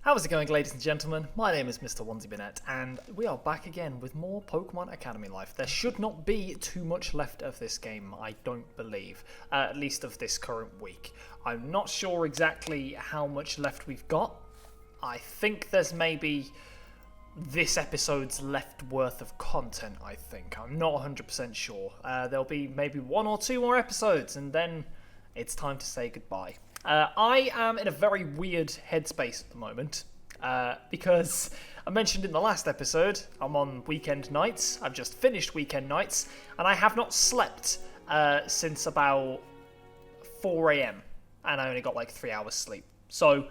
How's it going, ladies and gentlemen? My name is Mr. OnesieBanette, and we are back again with more Pokemon Academy Life. There should not be too much left of this game, I don't believe. At least of this current week. I'm not sure exactly how much left we've got. I think there's maybe this episode's left worth of content, I think. I'm not 100% sure. There'll be maybe 1 or 2 more episodes, and then it's time to say goodbye. I am in a very weird headspace at the moment, because I mentioned in the last episode, I'm on weekend nights. I've just finished weekend nights, and I have not slept since about 4 a.m, and I only got like 3 hours sleep. So,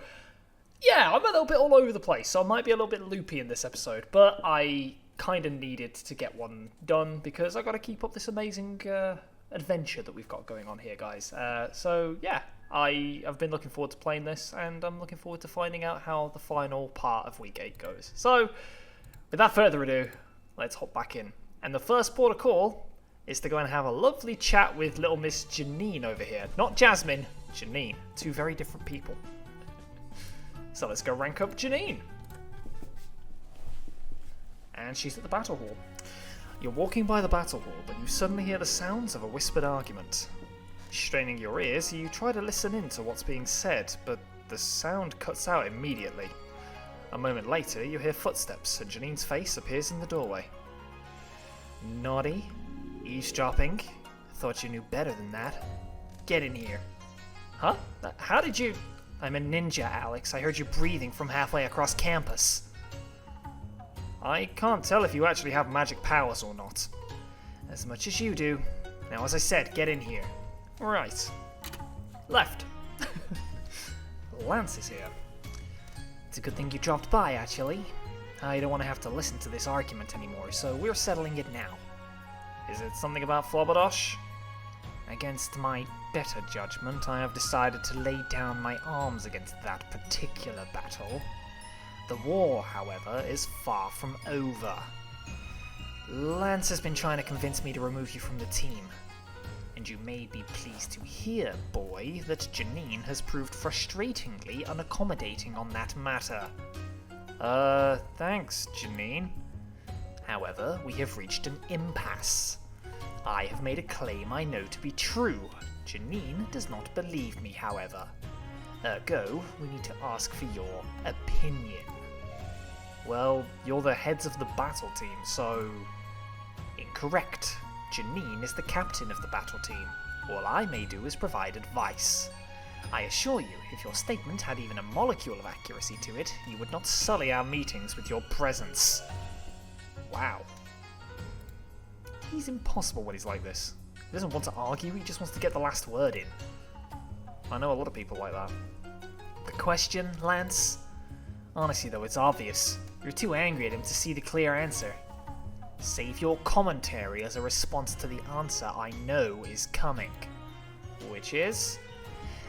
yeah, I'm a little bit all over the place, so I might be a little bit loopy in this episode, but I kind of needed to get one done, because I've got to keep up this amazing adventure that we've got going on here, guys. So, yeah. I've been looking forward to playing this, and I'm looking forward to finding out how the final part of Week 8 goes. So, without further ado, let's hop back in. And the first port of call is to go and have a lovely chat with little Miss Janine over here. Not Jasmine, Janine. 2 very different people. So let's go rank up Janine. And she's at the battle hall. You're walking by the battle hall, but you suddenly hear the sounds of a whispered argument. Straining your ears, you try to listen in to what's being said, but the sound cuts out immediately. A moment later, you hear footsteps, and Janine's face appears in the doorway. Naughty? Eavesdropping? Thought you knew better than that. Get in here. Huh? How did you... I'm a ninja, Alex. I heard you breathing from halfway across campus. I can't tell if you actually have magic powers or not. As much as you do. Now, as I said, get in here. Right. Left. Lance is here. It's a good thing you dropped by, actually. I don't want to have to listen to this argument anymore, so we're settling it now. Is it something about Flabberdosh? Against my better judgment, I have decided to lay down my arms against that particular battle. The war, however, is far from over. Lance has been trying to convince me to remove you from the team. And you may be pleased to hear, boy, that Janine has proved frustratingly unaccommodating on that matter. Thanks, Janine. However, we have reached an impasse. I have made a claim I know to be true. Janine does not believe me, however. Ergo, we need to ask for your opinion. Well, you're the heads of the battle team, so... Incorrect. Janine is the captain of the battle team. All I may do is provide advice. I assure you, if your statement had even a molecule of accuracy to it, you would not sully our meetings with your presence. Wow. He's impossible when he's like this. He doesn't want to argue, he just wants to get the last word in. I know a lot of people like that. The question, Lance? Honestly though, it's obvious. You're too angry at him to see the clear answer. Save your commentary as a response to the answer I know is coming. Which is?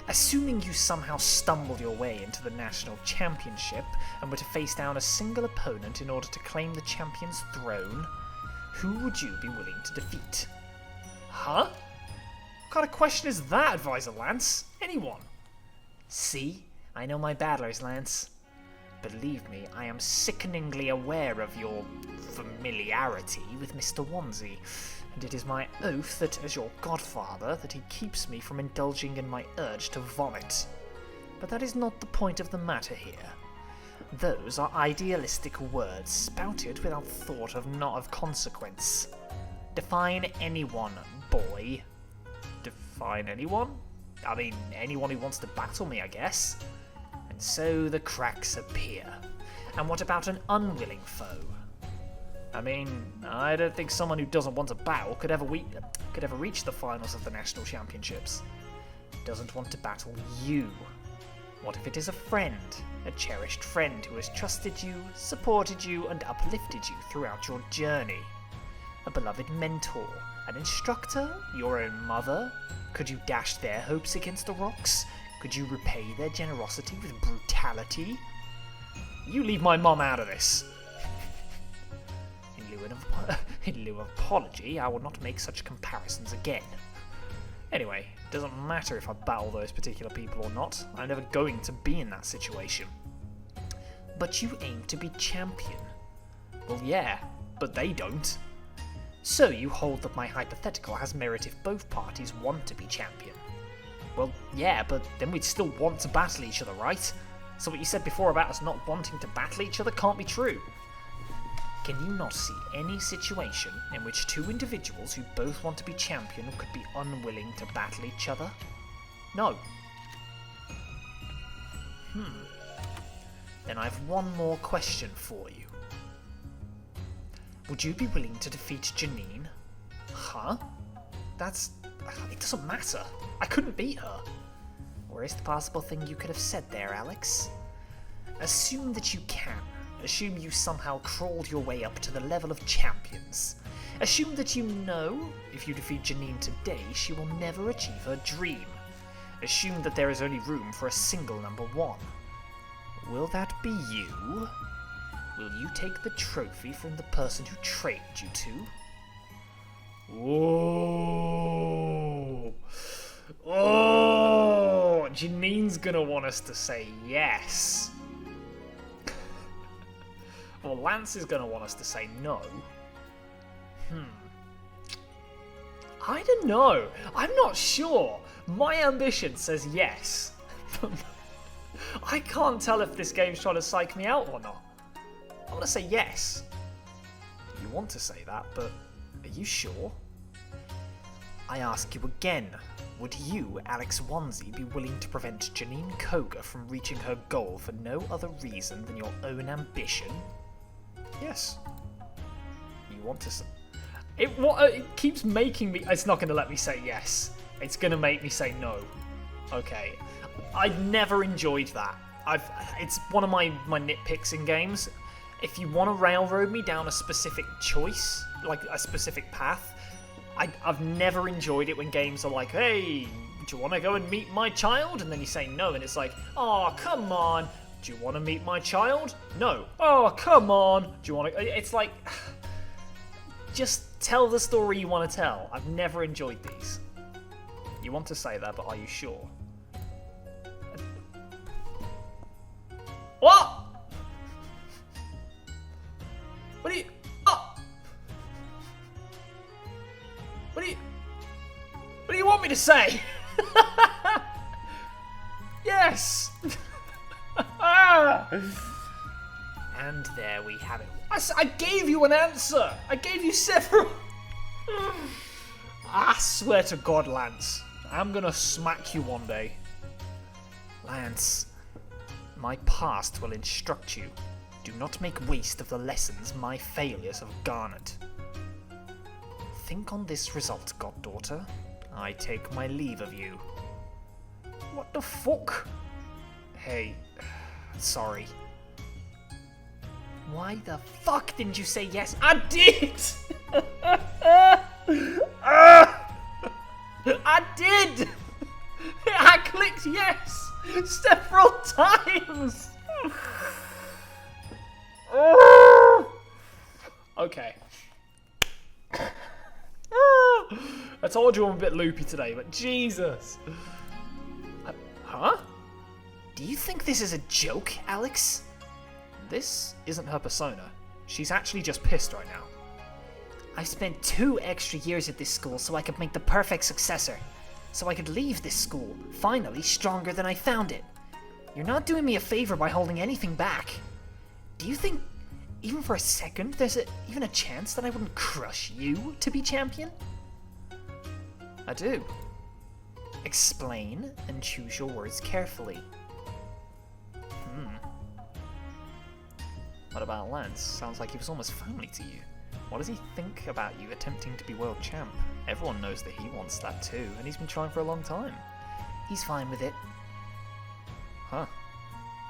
Assuming you somehow stumbled your way into the national championship and were to face down a single opponent in order to claim the champion's throne, who would you be willing to defeat? Huh? What kind of question is that, Advisor Lance? Anyone? See? I know my battlers, Lance. Believe me, I am sickeningly aware of your familiarity with Mr. Onesie, and it is my oath that, as your godfather, that he keeps me from indulging in my urge to vomit. But that is not the point of the matter here. Those are idealistic words, spouted without thought of not of consequence. Define anyone, boy. Define anyone? I mean, anyone who wants to battle me, I guess. So the cracks appear. And what about an unwilling foe? I mean, I don't think someone who doesn't want to battle could ever reach the finals of the national championships. Doesn't want to battle you. What if it is a friend, a cherished friend who has trusted you, supported you, and uplifted you throughout your journey? A beloved mentor, an instructor, your own mother? Could you dash their hopes against the rocks? Could you repay their generosity with brutality? You leave my mom out of this. In lieu of apology, I will not make such comparisons again. Anyway, it doesn't matter if I battle those particular people or not. I'm never going to be in that situation. But you aim to be champion. Well, yeah, but they don't. So you hold that my hypothetical has merit if both parties want to be champion. Well, yeah, but then we'd still want to battle each other, right? So what you said before about us not wanting to battle each other can't be true. Can you not see any situation in which two individuals who both want to be champion could be unwilling to battle each other? No. Then I have one more question for you. Would you be willing to defeat Janine? Huh? It doesn't matter. I couldn't beat her. Where's the possible thing you could have said there, Alex? Assume that you can. Assume you somehow crawled your way up to the level of champions. Assume that you know, if you defeat Janine today, she will never achieve her dream. Assume that there is only room for a single number one. Will that be you? Will you take the trophy from the person who trained you to? Oh, Janine's gonna want us to say yes. Well, Lance is gonna want us to say no. I don't know. I'm not sure. My ambition says yes. I can't tell if this game's trying to psych me out or not. I want to say yes. You want to say that, but are you sure? I ask you again, would you, Alex Onesie, be willing to prevent Janine Koga from reaching her goal for no other reason than your own ambition? Yes. You want to say... It keeps making me... It's not going to let me say yes. It's going to make me say no. Okay. I've never enjoyed that. It's one of my nitpicks in games. If you want to railroad me down a specific choice, like a specific path, I've never enjoyed it when games are like, hey, do you want to go and meet my child? And then you say no, and it's like, oh, come on. Do you want to meet my child? No. Oh, come on. Do you want to... It's like, just tell the story you want to tell. I've never enjoyed these. You want to say that, but are you sure? What? What do you... Oh! What do you want me to say? Yes! And there we have it. I gave you an answer! I gave you several... I swear to God, Lance, I'm gonna smack you one day. Lance, my past will instruct you. Do not make waste of the lessons my failures have garnered. Think on this result, goddaughter. I take my leave of you. What the fuck? Hey, sorry. Why the fuck didn't you say yes? I did! I did! I clicked yes several times! Okay. I told you I'm a bit loopy today, but Jesus. Huh? Do you think this is a joke, Alex? This isn't her persona. She's actually just pissed right now. I spent 2 extra years at this school so I could make the perfect successor. So I could leave this school, finally stronger than I found it. You're not doing me a favor by holding anything back. Do you think, even for a second, there's even a chance that I wouldn't crush you to be champion? I do. Explain and choose your words carefully. What about Lance? Sounds like he was almost family to you. What does he think about you attempting to be world champ? Everyone knows that he wants that too, and he's been trying for a long time. He's fine with it. Huh.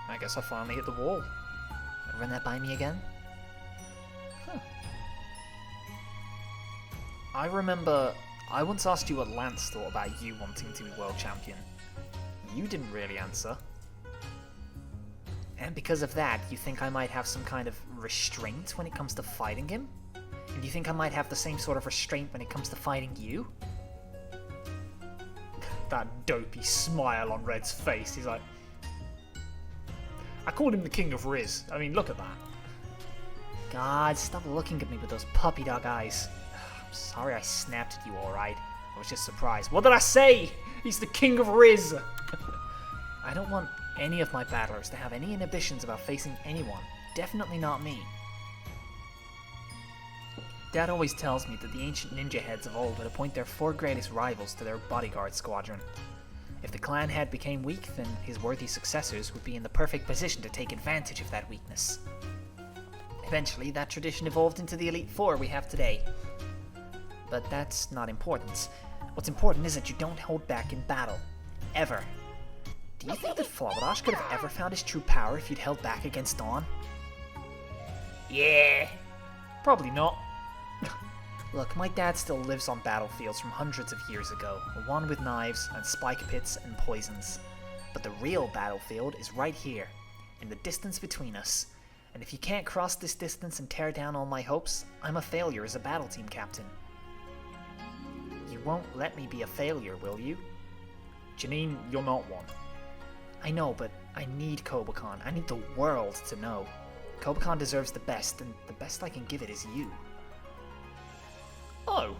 I guess I finally hit the wall. Run that by me again? Huh. I remember I once asked you what Lance thought about you wanting to be world champion. You didn't really answer. And because of that, you think I might have some kind of restraint when it comes to fighting him? And you think I might have the same sort of restraint when it comes to fighting you? That dopey smile on Red's face, he's like... I called him the King of Riz. I mean, look at that. God, stop looking at me with those puppy dog eyes. I'm sorry I snapped at you, alright? I was just surprised. What did I say? He's the King of Riz! I don't want any of my battlers to have any inhibitions about facing anyone. Definitely not me. Dad always tells me that the ancient ninja heads of old would appoint their 4 greatest rivals to their bodyguard squadron. If the clan head became weak, then his worthy successors would be in the perfect position to take advantage of that weakness. Eventually, that tradition evolved into the Elite Four we have today. But that's not important. What's important is that you don't hold back in battle. Ever. Do you think that Flabberdash could have ever found his true power if you'd held back against Dawn? Yeah. Probably not. Look, my dad still lives on battlefields from hundreds of years ago, one with knives and spike pits and poisons. But the real battlefield is right here, in the distance between us. And if you can't cross this distance and tear down all my hopes, I'm a failure as a battle team captain. You won't let me be a failure, will you? Janine, you're not one. I know, but I need Kobakan. I need the world to know. Kobakan deserves the best, and the best I can give it is you. Oh.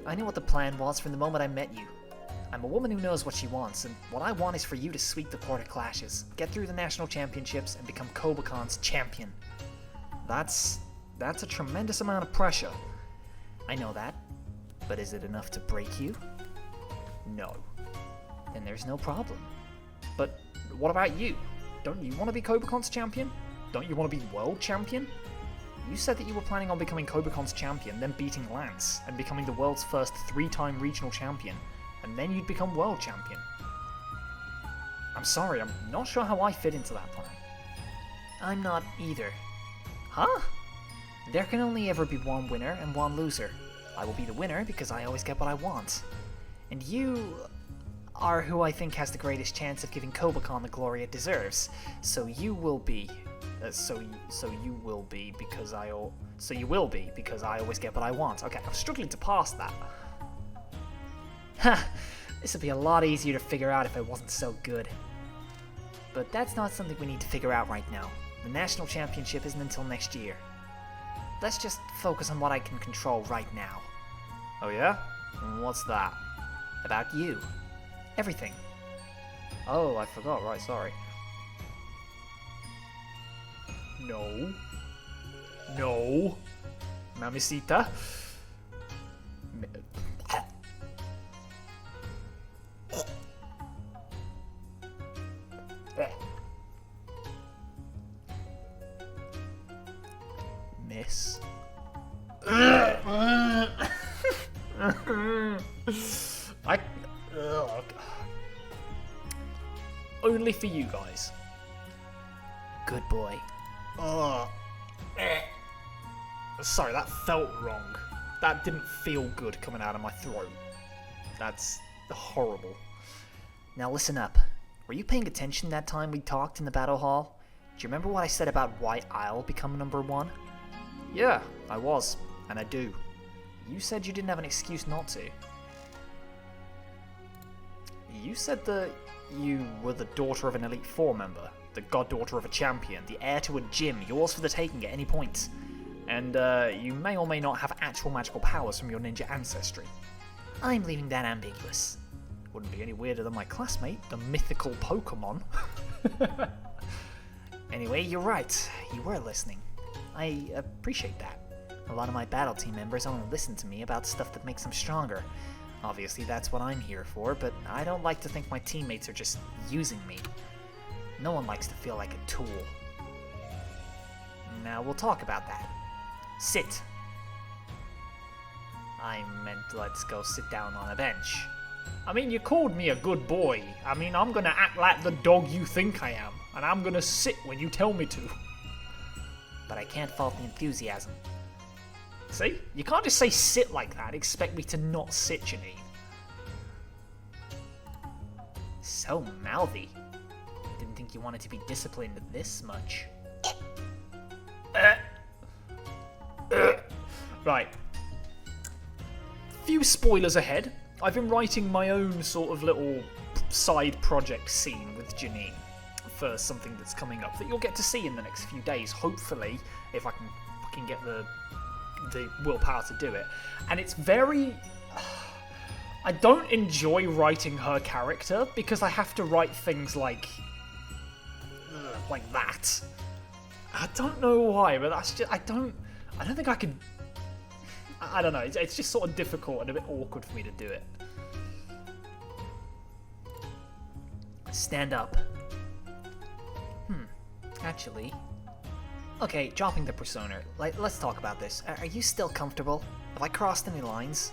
I knew what the plan was from the moment I met you. I'm a woman who knows what she wants, and what I want is for you to sweep the Quarter Clashes, get through the national championships, and become Kobakan's champion. That's a tremendous amount of pressure. I know that, but is it enough to break you? No. Then there's no problem. But what about you? Don't you want to be Kobakan's champion? Don't you want to be world champion? You said that you were planning on becoming Kobakan's champion, then beating Lance, and becoming the world's first 3-time regional champion, and then you'd become world champion. I'm sorry, I'm not sure how I fit into that plan. I'm not either. Huh? There can only ever be one winner and one loser. I will be the winner because I always get what I want. And you are who I think has the greatest chance of giving Kobakan the glory it deserves. So you will be you will be because I always get what I want. Okay, I'm struggling to pass that. Ha! This would be a lot easier to figure out if I wasn't so good. But that's not something we need to figure out right now. The national championship isn't until next year. Let's just focus on what I can control right now. Oh yeah? What's that? About you. Everything. Oh, I forgot. Right, sorry. No. No. Mamacita. Miss. Only for you guys. Good boy. Sorry, that felt wrong. That didn't feel good coming out of my throat. That's horrible. Now listen up. Were you paying attention that time we talked in the battle hall? Do you remember what I said about why I'll become number 1? Yeah, I was. And I do. You said you didn't have an excuse not to. You said that you were the daughter of an Elite Four member, the goddaughter of a champion, the heir to a gym, yours for the taking at any point. And you may or may not have actual magical powers from your ninja ancestry. I'm leaving that ambiguous. Wouldn't be any weirder than my classmate, the mythical Pokemon. Anyway, you're right. You were listening. I appreciate that. A lot of my battle team members only listen to me about stuff that makes them stronger. Obviously, that's what I'm here for, but I don't like to think my teammates are just using me. No one likes to feel like a tool. Now we'll talk about that. Sit. I meant let's go sit down on a bench. I mean, you called me a good boy. I mean, I'm gonna act like the dog you think I am, and I'm gonna sit when you tell me to. But I can't fault the enthusiasm. See? You can't just say sit like that, expect me to not sit, Janine. So mouthy. Didn't think you wanted to be disciplined this much. Right. Few spoilers ahead. I've been writing my own sort of little side project scene with Janine. for something that's coming up that you'll get to see in the next few days, hopefully, if I can fucking get the willpower to do it. And it's very... I don't enjoy writing her character because I have to write things like that. I don't know why, but that's just... I don't think I could... I don't know, it's just sort of difficult and a bit awkward for me to do it. Stand up. Actually... Okay, dropping the persona. Let's talk about this. Are you still comfortable? Have I crossed any lines?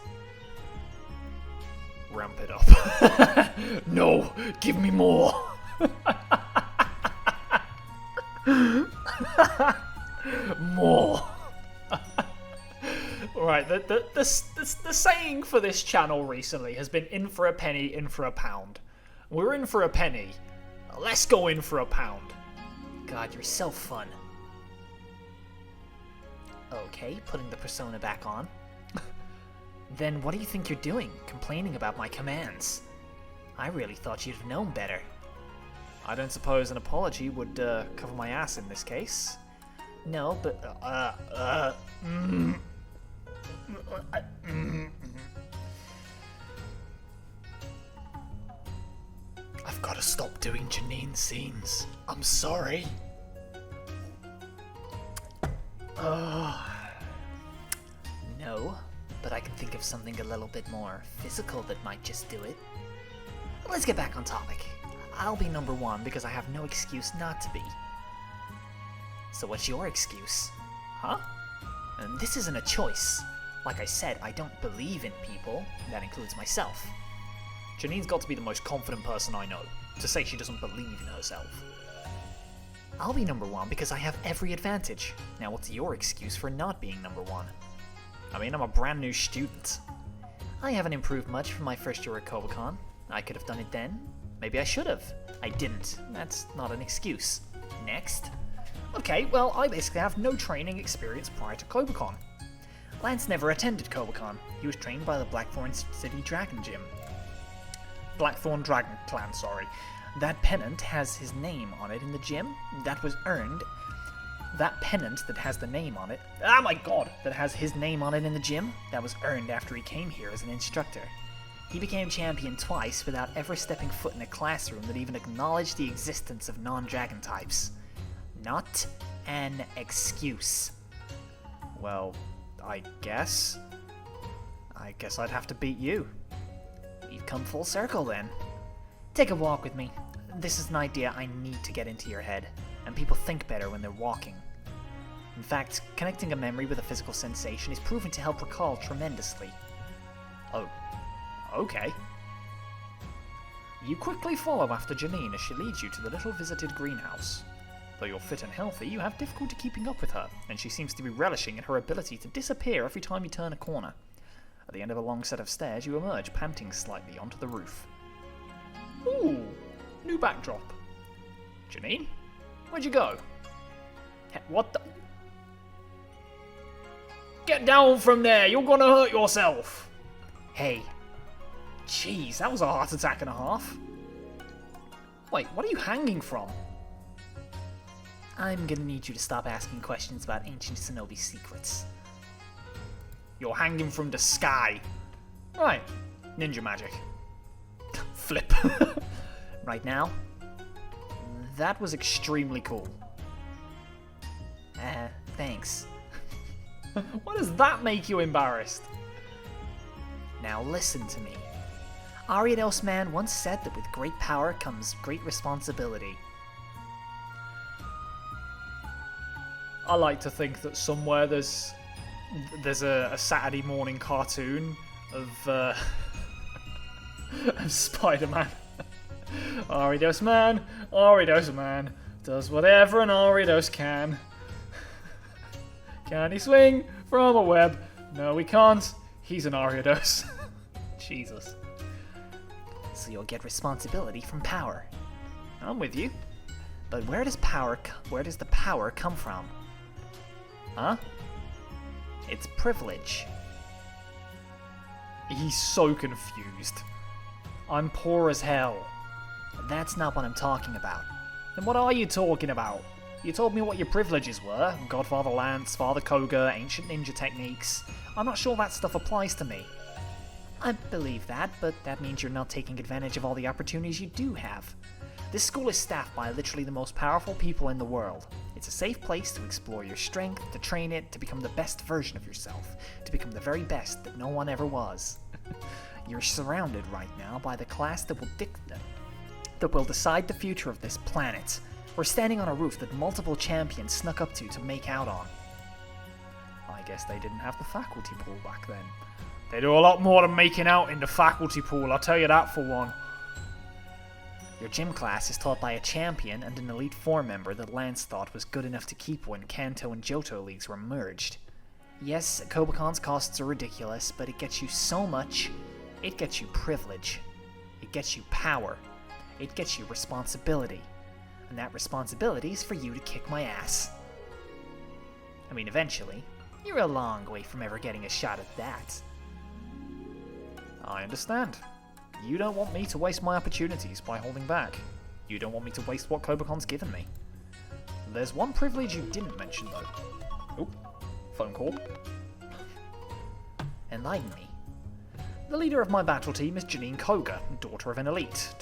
Ramp it up. No! Give me more! More! Right, the saying for this channel recently has been in for a penny, in for a pound. We're in for a penny. Let's go in for a pound. God, you're so fun. Okay, putting the persona back on. Then what do you think you're doing, complaining about my commands? I really thought you'd have known better. I don't suppose an apology would cover my ass in this case. No, but I've got to stop doing Janine scenes. I'm sorry. No, but I can think of something a little bit more physical that might just do it. Let's get back on topic. I'll be number one because I have no excuse not to be. So what's your excuse? Huh? And this isn't a choice. Like I said, I don't believe in people. That includes myself. Janine's got to be the most confident person I know, to say she doesn't believe in herself. I'll be number one because I have every advantage. Now what's your excuse for not being number one? I mean, I'm a brand new student. I haven't improved much from my first year at Kobacon. I could have done it then. Maybe I should have. I didn't. That's not an excuse. Next. Okay, well, I basically have no training experience prior to Kobacon. Lance never attended Kobacon. He was trained by the Blackthorn City Dragon Gym. Blackthorn Dragon Clan, sorry. That pennant has his name on it in the gym. That was earned. That pennant that has the name on it... Oh my god! That has his name on it in the gym, that was earned after he came here as an instructor. He became champion twice without ever stepping foot in a classroom that even acknowledged the existence of non-dragon types. Not an excuse. Well, I guess I'd have to beat you. We've come full circle then. Take a walk with me. This is an idea I need to get into your head, and people think better when they're walking. In fact, connecting a memory with a physical sensation is proven to help recall tremendously. Oh, okay. You quickly follow after Janine as she leads you to the little visited greenhouse. Though you're fit and healthy, you have difficulty keeping up with her, and she seems to be relishing in her ability to disappear every time you turn a corner. At the end of a long set of stairs, you emerge, panting slightly, onto the roof. Ooh, new backdrop. Janine? Where'd you go? What the... Get down from there, you're gonna hurt yourself! Hey. Jeez, that was a heart attack and a half. Wait, what are you hanging from? I'm gonna need you to stop asking questions about ancient Shinobi secrets. You're hanging from the sky. Right, ninja magic. Flip. Right now, that was extremely cool. Thanks. Why does that make you embarrassed? Now listen to me. Ariados Man once said that with great power comes great responsibility. I like to think that somewhere there's a Saturday morning cartoon of of Spider-Man. Ariados Man does whatever an Ariados can. Can he swing from a web? No, he can't. He's an Ariados. Jesus. So you'll get responsibility from power. I'm with you. But where does the power come from? Huh? It's privilege. He's so confused. I'm poor as hell. That's not what I'm talking about. Then what are you talking about? You told me what your privileges were. Godfather Lance, Father Koga, ancient ninja techniques. I'm not sure that stuff applies to me. I believe that, but that means you're not taking advantage of all the opportunities you do have. This school is staffed by literally the most powerful people in the world. It's a safe place to explore your strength, to train it, to become the best version of yourself, to become the very best that no one ever was. You're surrounded right now by the class that will decide the future of this planet. We're standing on a roof that multiple champions snuck up to make out on. I guess they didn't have the faculty pool back then. They do a lot more than making out in the faculty pool, I'll tell you that for one. Your gym class is taught by a champion and an Elite Four member that Lance thought was good enough to keep when Kanto and Johto leagues were merged. Yes, Kobakon's costs are ridiculous, but it gets you so much. It gets you privilege. It gets you power. It gets you responsibility. And that responsibility is for you to kick my ass. I mean, eventually. You're a long way from ever getting a shot at that. I understand. You don't want me to waste my opportunities by holding back. You don't want me to waste what Kobakon's given me. There's one privilege you didn't mention, though. Oop. Phone call. Enlighten me. The leader of my battle team is Janine Koga, daughter of an elite,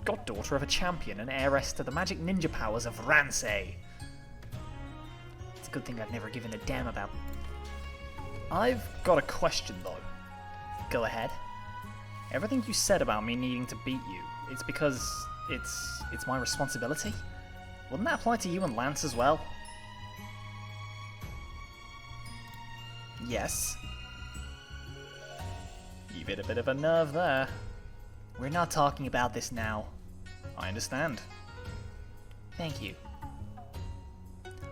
goddaughter of a champion, and heiress to the magic ninja powers of Ransei. It's a good thing I've never given a damn about. I've got a question, though. Go ahead. Everything you said about me needing to beat you, it's because it's my responsibility? Wouldn't that apply to you and Lance as well? Yes. You've hit a bit of a nerve there. We're not talking about this now. I understand. Thank you.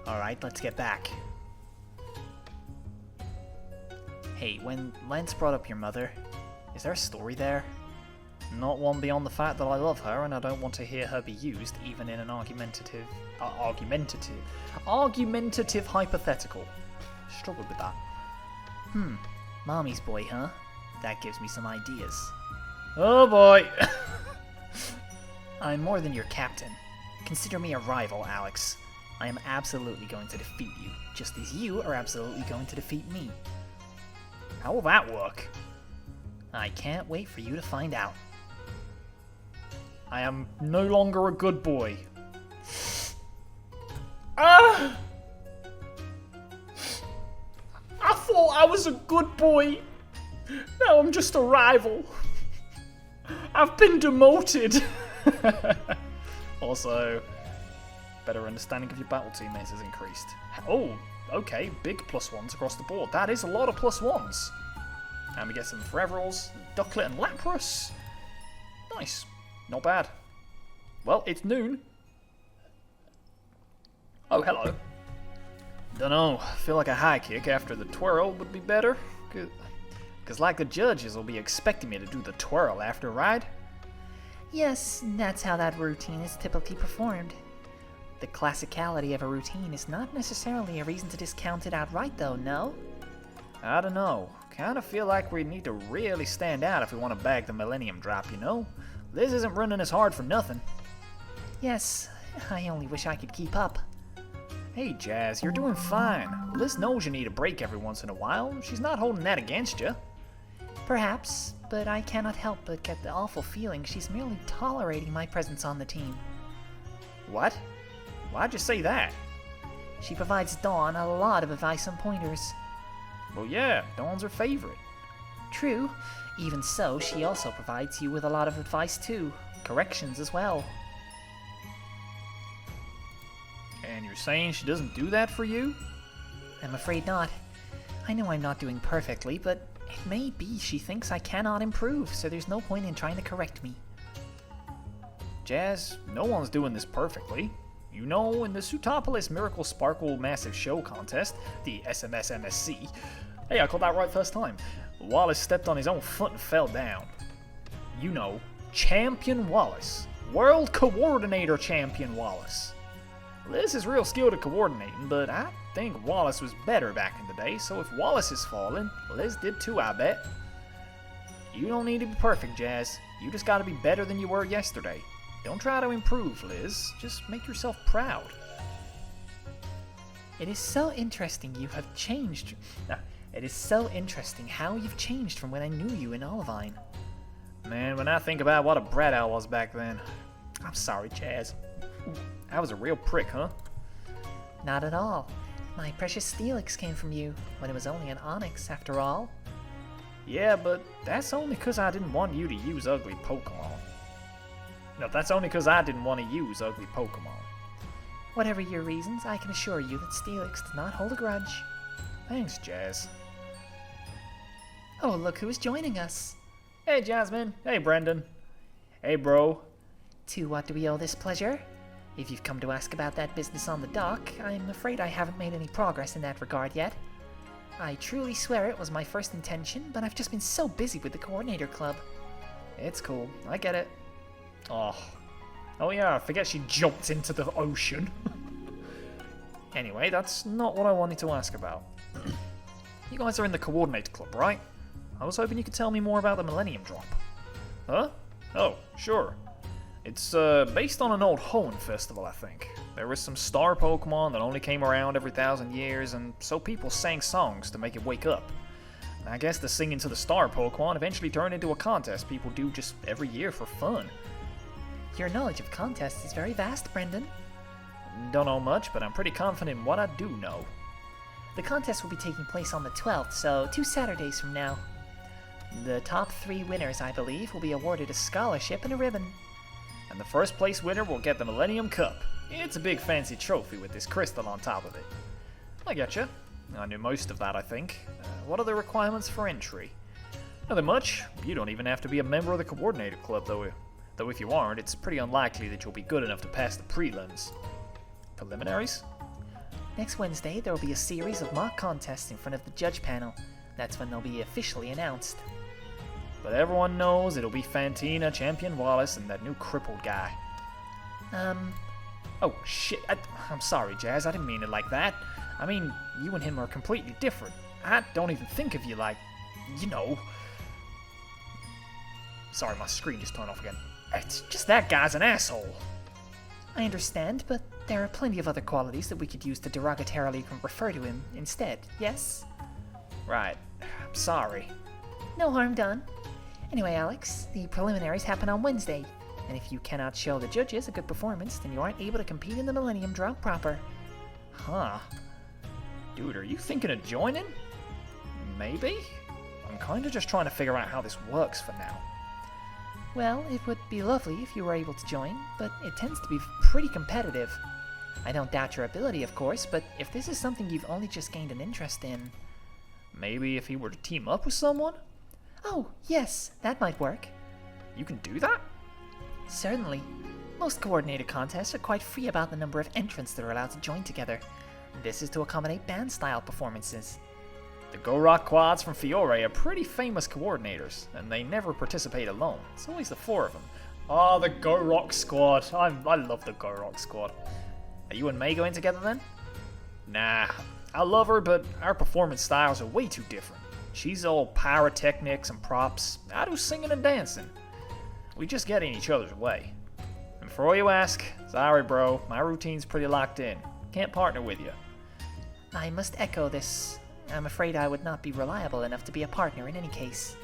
Alright, let's get back. Hey, when Lance brought up your mother, is there a story there? Not one beyond the fact that I love her and I don't want to hear her be used, even in an argumentative hypothetical. Struggled with that. Mommy's boy, huh? That gives me some ideas. Oh boy! I'm more than your captain. Consider me a rival, Alex. I am absolutely going to defeat you, just as you are absolutely going to defeat me. How will that work? I can't wait for you to find out. I am no longer a good boy. Ah! I thought I was a good boy. Now I'm just a rival. I've been demoted. Also, better understanding of your battle teammates has increased. Oh, okay, big +1s across the board. That is a lot of +1s. And we get some Ferevals, Ducklet, and Lapras. Nice. Not bad. Well, it's noon. Oh, hello. Dunno, feel like a high kick after the twirl would be better. Because like the judges will be expecting me to do the twirl after, right? Yes, that's how that routine is typically performed. The classicality of a routine is not necessarily a reason to discount it outright, though, no? I don't know. Kinda feel like we need to really stand out if we want to bag the Millennium Drop, you know? Liz isn't running as hard for nothing. Yes, I only wish I could keep up. Hey, Jazz, you're doing fine. Liz knows you need a break every once in a while. She's not holding that against you. Perhaps, but I cannot help but get the awful feeling she's merely tolerating my presence on the team. What? Why'd you say that? She provides Dawn a lot of advice and pointers. Well, yeah, Dawn's her favorite. True. Even so, she also provides you with a lot of advice too. Corrections as well. And you're saying she doesn't do that for you? I'm afraid not. I know I'm not doing perfectly, but it may be she thinks I cannot improve, so there's no point in trying to correct me. Jazz, no one's doing this perfectly. You know, in the Sutopolis Miracle Sparkle Massive Show Contest, the SMS-MSC, hey, I called that right first time, Wallace stepped on his own foot and fell down. You know, Champion Wallace. World Coordinator Champion Wallace. Liz is real skilled at coordinating, but I think Wallace was better back in the day, so if Wallace is falling, Liz did too, I bet. You don't need to be perfect, Jazz. You just gotta be better than you were yesterday. Don't try to improve, Liz. Just make yourself proud. It is so interesting you have changed. It is so interesting how you've changed from when I knew you in Olivine. Man, when I think about what a brat I was back then. I'm sorry, Chaz. I was a real prick, huh? Not at all. My precious Steelix came from you when it was only an onyx, after all. Yeah, but that's only because I didn't want you to use ugly Pokemon. No, that's only because I didn't want to use ugly Pokemon. Whatever your reasons, I can assure you that Steelix does not hold a grudge. Thanks, Jazz. Oh, look who is joining us. Hey, Jasmine. Hey, Brendan. Hey, bro. To what do we owe this pleasure? If you've come to ask about that business on the dock, I'm afraid I haven't made any progress in that regard yet. I truly swear it was my first intention, but I've just been so busy with the Coordinator Club. It's cool. I get it. Oh yeah, I forget she jumped into the ocean. Anyway, that's not what I wanted to ask about. You guys are in the Coordinator Club, right? I was hoping you could tell me more about the Millennium Drop. Huh? Oh, sure. It's based on an old Hoenn festival, I think. There was some star Pokemon that only came around every 1,000 years, and so people sang songs to make it wake up. And I guess the singing to the star Pokemon eventually turned into a contest people do just every year for fun. Your knowledge of contests is very vast, Brendan. Don't know much, but I'm pretty confident in what I do know. The contest will be taking place on the 12th, so 2 Saturdays from now. The top 3 winners, I believe, will be awarded a scholarship and a ribbon. And the first place winner will get the Millennium Cup. It's a big fancy trophy with this crystal on top of it. I getcha. I knew most of that, I think. What are the requirements for entry? Nothing much. You don't even have to be a member of the Coordinator Club, though if you aren't, it's pretty unlikely that you'll be good enough to pass the prelims. Preliminaries? Next Wednesday, there will be a series of mock contests in front of the judge panel. That's when they'll be officially announced. But everyone knows it'll be Fantina, Champion Wallace, and that new crippled guy. Oh, shit. I'm sorry, Jazz. I didn't mean it like that. I mean, you and him are completely different. I don't even think of you like, you know... Sorry, my screen just turned off again. It's just that guy's an asshole. I understand, but there are plenty of other qualities that we could use to derogatorily refer to him instead, yes? Right. I'm sorry. No harm done. Anyway, Alex, the preliminaries happen on Wednesday, and if you cannot show the judges a good performance, then you aren't able to compete in the Millennium Drop proper. Huh. Dude, are you thinking of joining? Maybe? I'm kinda just trying to figure out how this works for now. Well, it would be lovely if you were able to join, but it tends to be pretty competitive. I don't doubt your ability, of course, but if this is something you've only just gained an interest in... Maybe if he were to team up with someone? Oh, yes, that might work. You can do that? Certainly. Most coordinated contests are quite free about the number of entrants that are allowed to join together. This is to accommodate band-style performances. The Go-Rock Quads from Fiore are pretty famous coordinators, and they never participate alone. It's always the 4 of them. Oh, the Go-Rock Squad. I love the Go-Rock Squad. Are you and May going together then? Nah. I love her, but our performance styles are way too different. She's all pyrotechnics and props. I do singing and dancing. We just get in each other's way. And for all you ask, sorry bro, my routine's pretty locked in. Can't partner with you. I must echo this. I'm afraid I would not be reliable enough to be a partner in any case.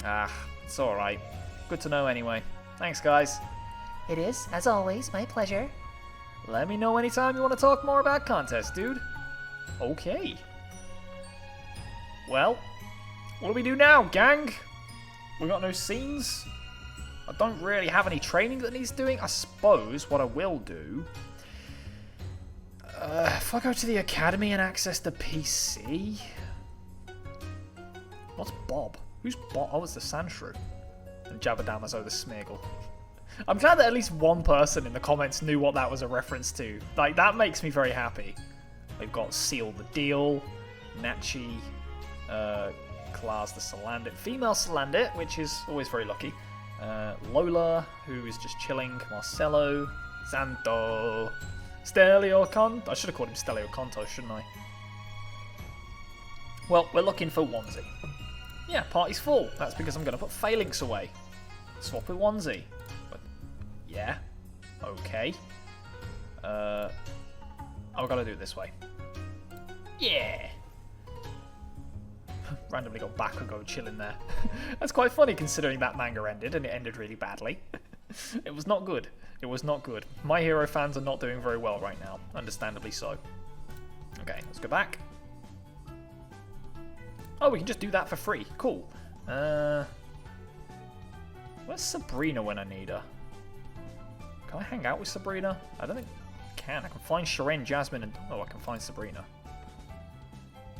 Ah, it's alright. Good to know anyway. Thanks, guys. It is, as always, my pleasure. Let me know anytime you want to talk more about contests, dude. Okay. Well, what do we do now, gang? We got no scenes? I don't really have any training that needs doing. I suppose what I will do... if I go to the academy and access the PC... What's Bob? Who's Bob? Oh, it's the Sandshrew. And Jabba-Damaso the Smeagol. I'm glad that at least one person in the comments knew what that was a reference to. Like, that makes me very happy. We've got Seal the Deal, Nachi, Class the Salandit, female Salandit, which is always very lucky. Lola, who is just chilling, Marcelo, Santo, Stelioconto. I should have called him Stelioconto, shouldn't I? Well, we're looking for Onesie. Yeah, party's full. That's because I'm going to put Phalanx away. Swap with Onesie. But Yeah. Okay. I've got to do it this way. Yeah. Randomly got Bakugo chilling there. That's quite funny considering that manga ended, and it ended really badly. It was not good. It was not good. My Hero fans are not doing very well right now. Understandably so. Okay, let's go back. Oh, we can just do that for free. Cool. Where's Sabrina when I need her? Can I hang out with Sabrina? I don't think I can. I can find Shireen, Jasmine, and... Oh, I can find Sabrina.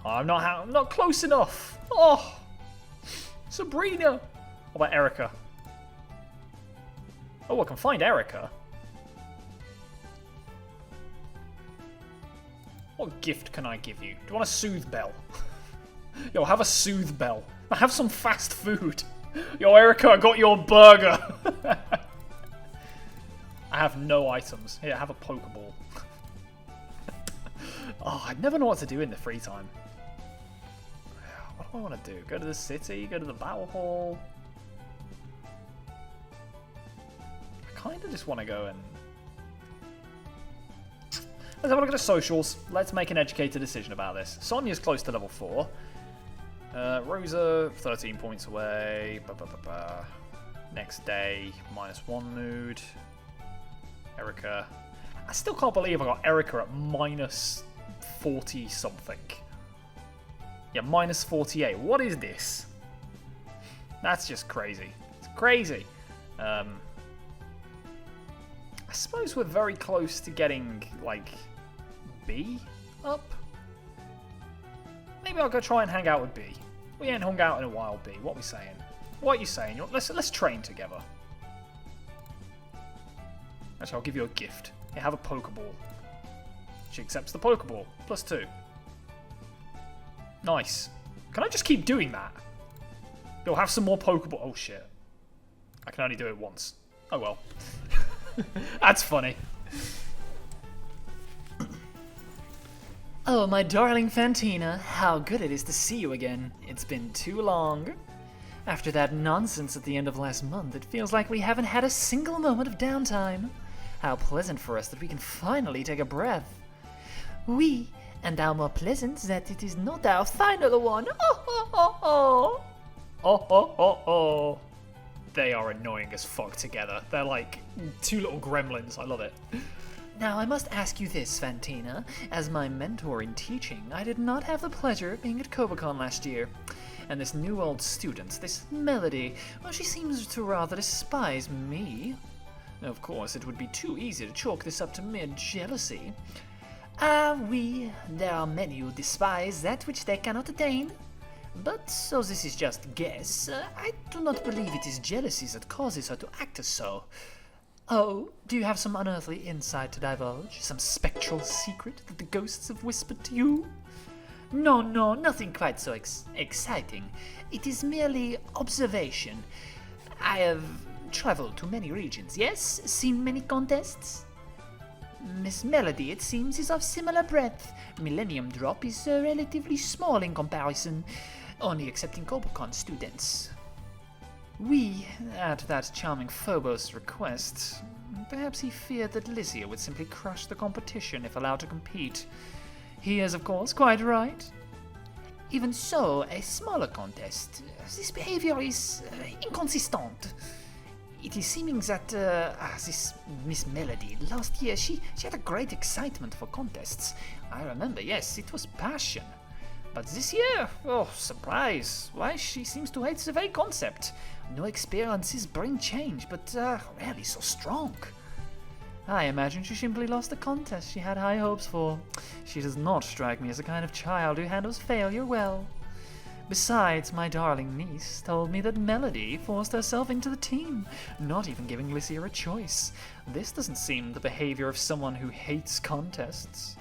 Oh, I'm not close enough. Oh, Sabrina. What about Erica? Oh, I can find Erica. What gift can I give you? Do you want a soothe bell? Yo, have a soothe bell. Have some fast food. Yo, Erica, I got your burger. I have no items. Here, have a Pokeball. Oh, I never know what to do in the free time. What do I want to do? Go to the city? Go to the battle hall? I kind of just want to go and... Let's have a look at the socials. Let's make an educated decision about this. Sonia's close to level 4. Rosa, 13 points away. Next day, -1 mood. Erica. I still can't believe I got Erica at -40 something. Yeah, -48. What is this? That's just crazy. It's crazy. I suppose we're very close to getting, like, B up. Maybe I'll go try and hang out with B. We ain't hung out in a while, B. What are we saying? What are you saying? Let's train together. Actually, I'll give you a gift. Here, have a Pokeball. She accepts the Pokeball. +2. Nice. Can I just keep doing that? You'll have some more Pokeball. Oh, shit. I can only do it once. Oh, well. That's funny. Oh, my darling Fantina. How good it is to see you again. It's been too long. After that nonsense at the end of last month, it feels like we haven't had a single moment of downtime. How pleasant for us that we can finally take a breath. Oui, and how more pleasant that it is not our final one. Oh, oh, oh, oh. Oh, oh, oh, oh. They are annoying as fuck together. They're like two little gremlins. I love it. Now, I must ask you this, Fantina. As my mentor in teaching, I did not have the pleasure of being at Kobacon last year. And this new old student, this Melody, well, she seems to rather despise me. Of course, it would be too easy to chalk this up to mere jealousy. Ah, oui, there are many who despise that which they cannot attain. But, so this is just guess, I do not believe it is jealousy that causes her to act so. Oh, do you have some unearthly insight to divulge? Some spectral secret that the ghosts have whispered to you? No, nothing quite so exciting. It is merely observation. I have traveled to many regions, yes? Seen many contests? Miss Melody, it seems, is of similar breadth. Millennium Drop is relatively small in comparison, only accepting Kobacon students. We, at that charming Phobos' request, perhaps he feared that Lycia would simply crush the competition if allowed to compete. He is, of course, quite right. Even so, a smaller contest. This behavior is inconsistent. It is seeming that this Miss Melody, last year, she had a great excitement for contests. I remember, yes, it was passion. But this year, oh, surprise. Why, she seems to hate the very concept. New experiences bring change, but rarely so strong. I imagine she simply lost the contest she had high hopes for. She does not strike me as the kind of child who handles failure well. Besides, my darling niece told me that Melody forced herself into the team, not even giving Lycia a choice. This doesn't seem the behavior of someone who hates contests.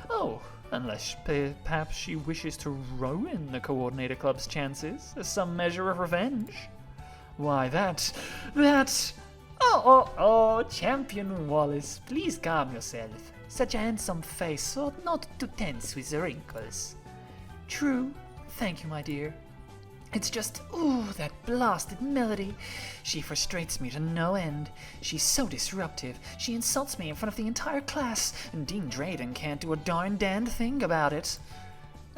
Oh, unless perhaps she wishes to ruin the Coordinator Club's chances as some measure of revenge. Why, that... Oh, Champion Wallace, please calm yourself. Such a handsome face ought not to tense with the wrinkles. True. Thank you, my dear. It's just, ooh, that blasted melody. She frustrates me to no end. She's so disruptive. She insults me in front of the entire class, and Dean Drayden can't do a darn damned thing about it.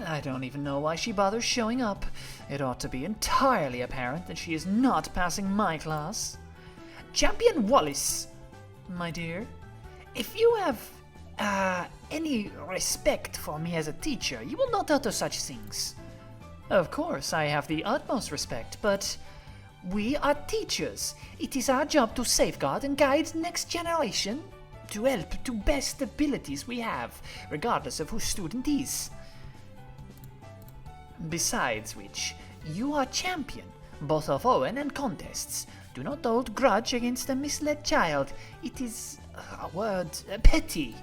I don't even know why she bothers showing up. It ought to be entirely apparent that she is not passing my class. Champion Wallace, my dear, if you have any respect for me as a teacher, you will not utter such things. Of course, I have the utmost respect, but we are teachers. It is our job to safeguard and guide the next generation, to help to best abilities we have, regardless of who student is. Besides which, you are champion, both of Owen and contests. Do not hold grudge against a misled child. It is petty.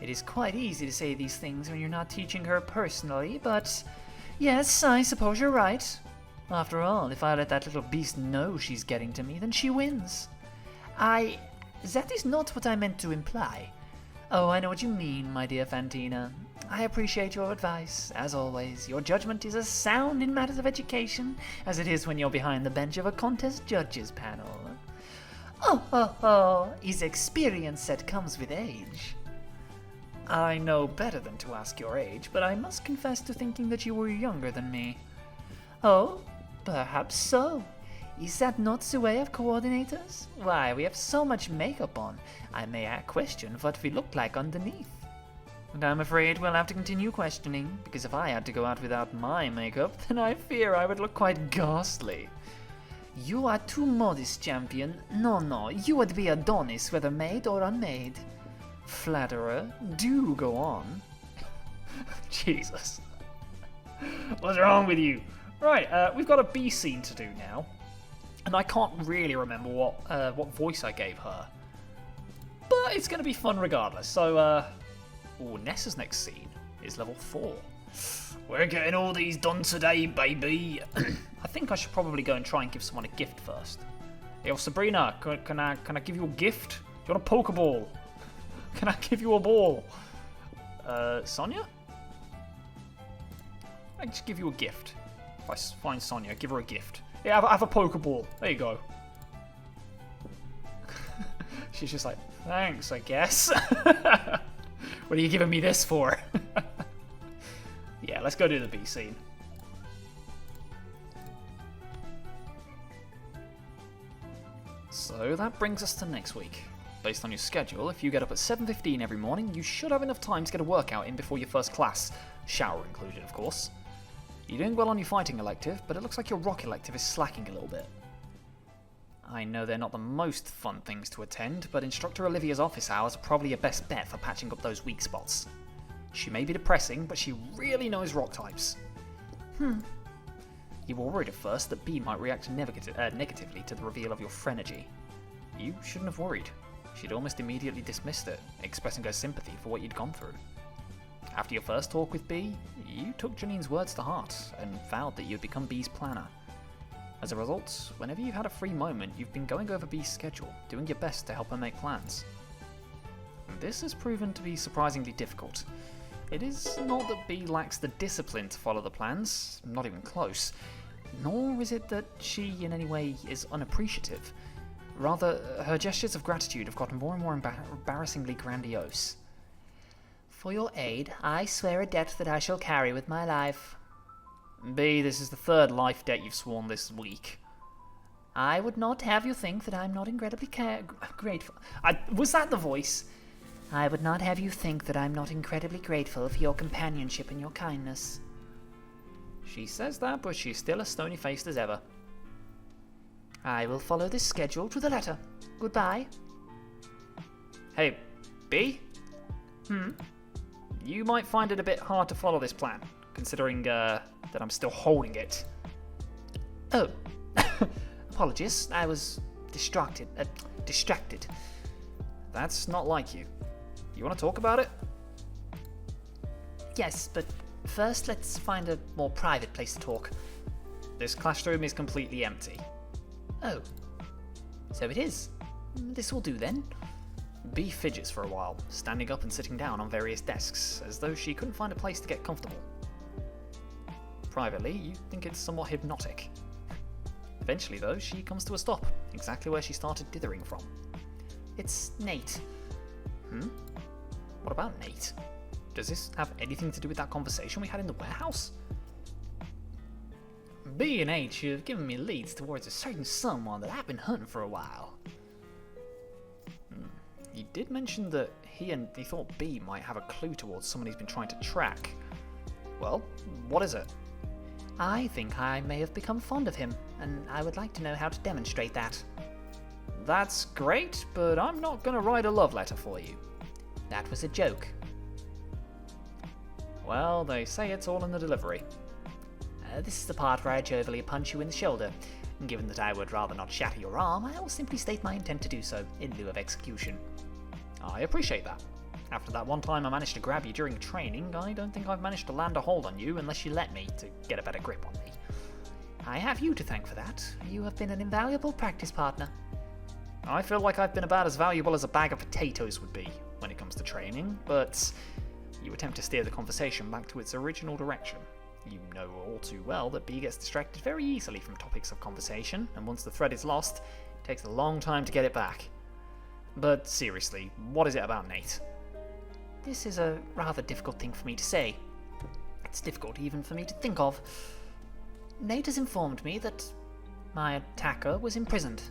It is quite easy to say these things when you're not teaching her personally, but yes, I suppose you're right. After all, if I let that little beast know she's getting to me, then she wins. That is not what I meant to imply. Oh, I know what you mean, my dear Fantina. I appreciate your advice. As always, your judgment is as sound in matters of education as it is when you're behind the bench of a contest judges panel. Oh, is experience that comes with age. I know better than to ask your age, but I must confess to thinking that you were younger than me. Oh, perhaps so. Is that not the way of coordinators? Why, we have so much makeup on, I may question what we look like underneath. And I'm afraid we'll have to continue questioning, because if I had to go out without my makeup, then I fear I would look quite ghastly. You are too modest, champion. No, you would be Adonis, whether made or unmade. Flatterer, do go on. Jesus. What's wrong with you? Right, we've got a B scene to do now. And I can't really remember what voice I gave her. But it's going to be fun regardless. So, Nessa's next scene is level 4. We're getting all these done today, baby. I think I should probably go and try and give someone a gift first. Yo, Sabrina, can I give you a gift? Do you want a Pokeball? Can I give you a ball? Sonia? I can just give you a gift. If I find Sonia, give her a gift. Yeah, have a Pokeball. There you go. She's just like, thanks, I guess. What are you giving me this for? Yeah, let's go do the B scene. So that brings us to next week. Based on your schedule, if you get up at 7:15 every morning, you should have enough time to get a workout in before your first class. Shower included, of course. You're doing well on your fighting elective, but it looks like your rock elective is slacking a little bit. I know they're not the most fun things to attend, but Instructor Olivia's office hours are probably your best bet for patching up those weak spots. She may be depressing, but she really knows rock types. You were worried at first that B might react negatively to the reveal of your phrenergy. You shouldn't have worried. She'd almost immediately dismissed it, expressing her sympathy for what you'd gone through. After your first talk with B, you took Janine's words to heart and vowed that you'd become B's planner. As a result, whenever you've had a free moment, you've been going over B's schedule, doing your best to help her make plans. This has proven to be surprisingly difficult. It is not that B lacks the discipline to follow the plans, not even close, nor is it that she in any way is unappreciative. Rather, her gestures of gratitude have gotten more and more embarrassingly grandiose. For your aid, I swear a debt that I shall carry with my life. B, this is the third life debt you've sworn this week. I would not have you think that I'm not incredibly grateful. Was that the voice? I would not have you think that I'm not incredibly grateful for your companionship and your kindness. She says that, but she's still as stony-faced as ever. I will follow this schedule to the letter. Goodbye. Hey, B? You might find it a bit hard to follow this plan, considering that I'm still holding it. Oh, apologies. I was distracted. That's not like you. You want to talk about it? Yes, but first let's find a more private place to talk. This classroom is completely empty. Oh, so it is. This will do then. B fidgets for a while, standing up and sitting down on various desks, as though she couldn't find a place to get comfortable. Privately, you think it's somewhat hypnotic. Eventually, though, she comes to a stop, exactly where she started dithering from. It's Nate. What about Nate? Does this have anything to do with that conversation we had in the warehouse? B and H have given me leads towards a certain someone that I've been hunting for a while. He did mention that he thought B might have a clue towards someone he's been trying to track. Well, what is it? I think I may have become fond of him, and I would like to know how to demonstrate that. That's great, but I'm not going to write a love letter for you. That was a joke. Well, they say it's all in the delivery. This is the part where I jovially punch you in the shoulder. Given that I would rather not shatter your arm, I will simply state my intent to do so, in lieu of execution. I appreciate that. After that one time I managed to grab you during training, I don't think I've managed to land a hold on you unless you let me to get a better grip on me. I have you to thank for that. You have been an invaluable practice partner. I feel like I've been about as valuable as a bag of potatoes would be when it comes to training, but you attempt to steer the conversation back to its original direction. You know all too well that B gets distracted very easily from topics of conversation, and once the thread is lost, it takes a long time to get it back. But seriously, what is it about Nate? This is a rather difficult thing for me to say. It's difficult even for me to think of. Nate has informed me that my attacker was imprisoned.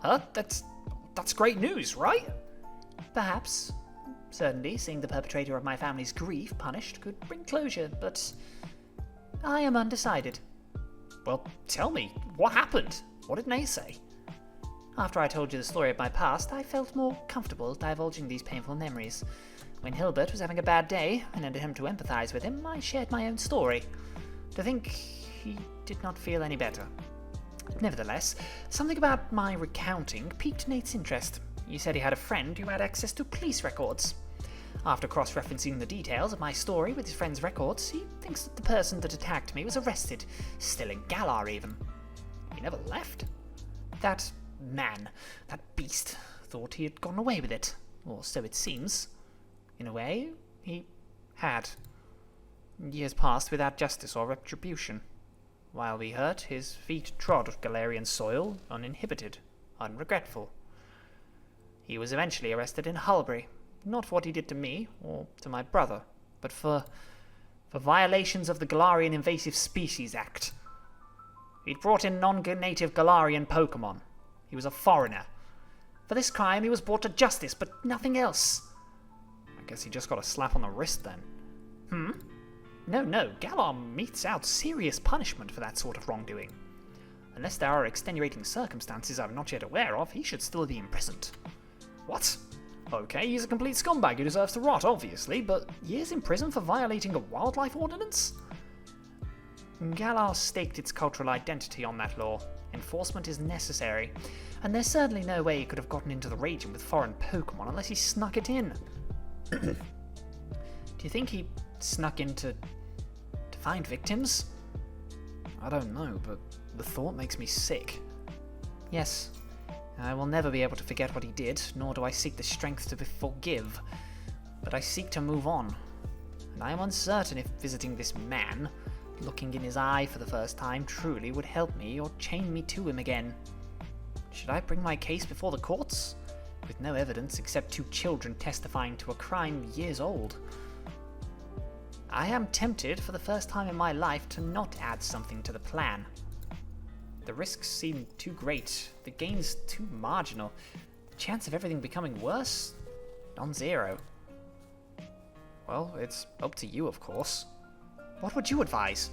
Huh? That's great news, right? Perhaps. Certainly, seeing the perpetrator of my family's grief punished could bring closure, but I am undecided. Well, tell me, what happened? What did Nate say? After I told you the story of my past, I felt more comfortable divulging these painful memories. When Hilbert was having a bad day, and in an attempt to empathize with him, I shared my own story. To think he did not feel any better. Nevertheless, something about my recounting piqued Nate's interest. He said he had a friend who had access to police records. After cross-referencing the details of my story with his friend's records, he thinks that the person that attacked me was arrested, still in Galar even. He never left? That man, that beast, thought he had gotten away with it, or so it seems. In a way, he had. Years passed without justice or retribution. While we hurt, his feet trod Galarian soil, uninhibited, unregretful. He was eventually arrested in Hulbury, not for what he did to me, or to my brother, but for violations of the Galarian Invasive Species Act. He'd brought in non-native Galarian Pokemon. He was a foreigner. For this crime he was brought to justice, but nothing else. I guess he just got a slap on the wrist then. No, Galar metes out serious punishment for that sort of wrongdoing. Unless there are extenuating circumstances I'm not yet aware of, he should still be imprisoned. What? Okay, he's a complete scumbag who deserves to rot, obviously, but years in prison for violating a wildlife ordinance? Galar staked its cultural identity on that law. Enforcement is necessary, and there's certainly no way he could have gotten into the region with foreign Pokemon unless he snuck it in. Do you think he snuck in to find victims? I don't know, but the thought makes me sick. Yes, I will never be able to forget what he did, nor do I seek the strength to forgive, but I seek to move on, and I am uncertain if visiting this man, looking in his eye for the first time, truly would help me or chain me to him again. Should I bring my case before the courts? With no evidence except 2 children testifying to a crime years old. I am tempted, for the first time in my life, to not add something to the plan. The risks seem too great, the gains too marginal, the chance of everything becoming worse, non-zero. Well, it's up to you, of course. What would you advise?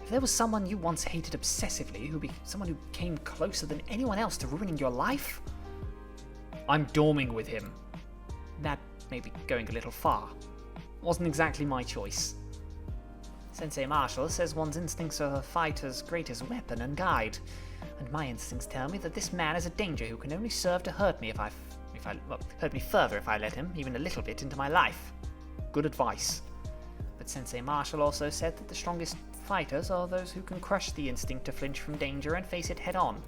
If there was someone you once hated obsessively, someone who came closer than anyone else to ruining your life? I'm dorming with him. That may be going a little far. Wasn't exactly my choice. Sensei Marshall says one's instincts are a fighter's greatest weapon and guide, and my instincts tell me that this man is a danger who can only serve to hurt me hurt me further if I let him, even a little bit, into my life. Good advice. But Sensei Marshall also said that the strongest fighters are those who can crush the instinct to flinch from danger and face it head on.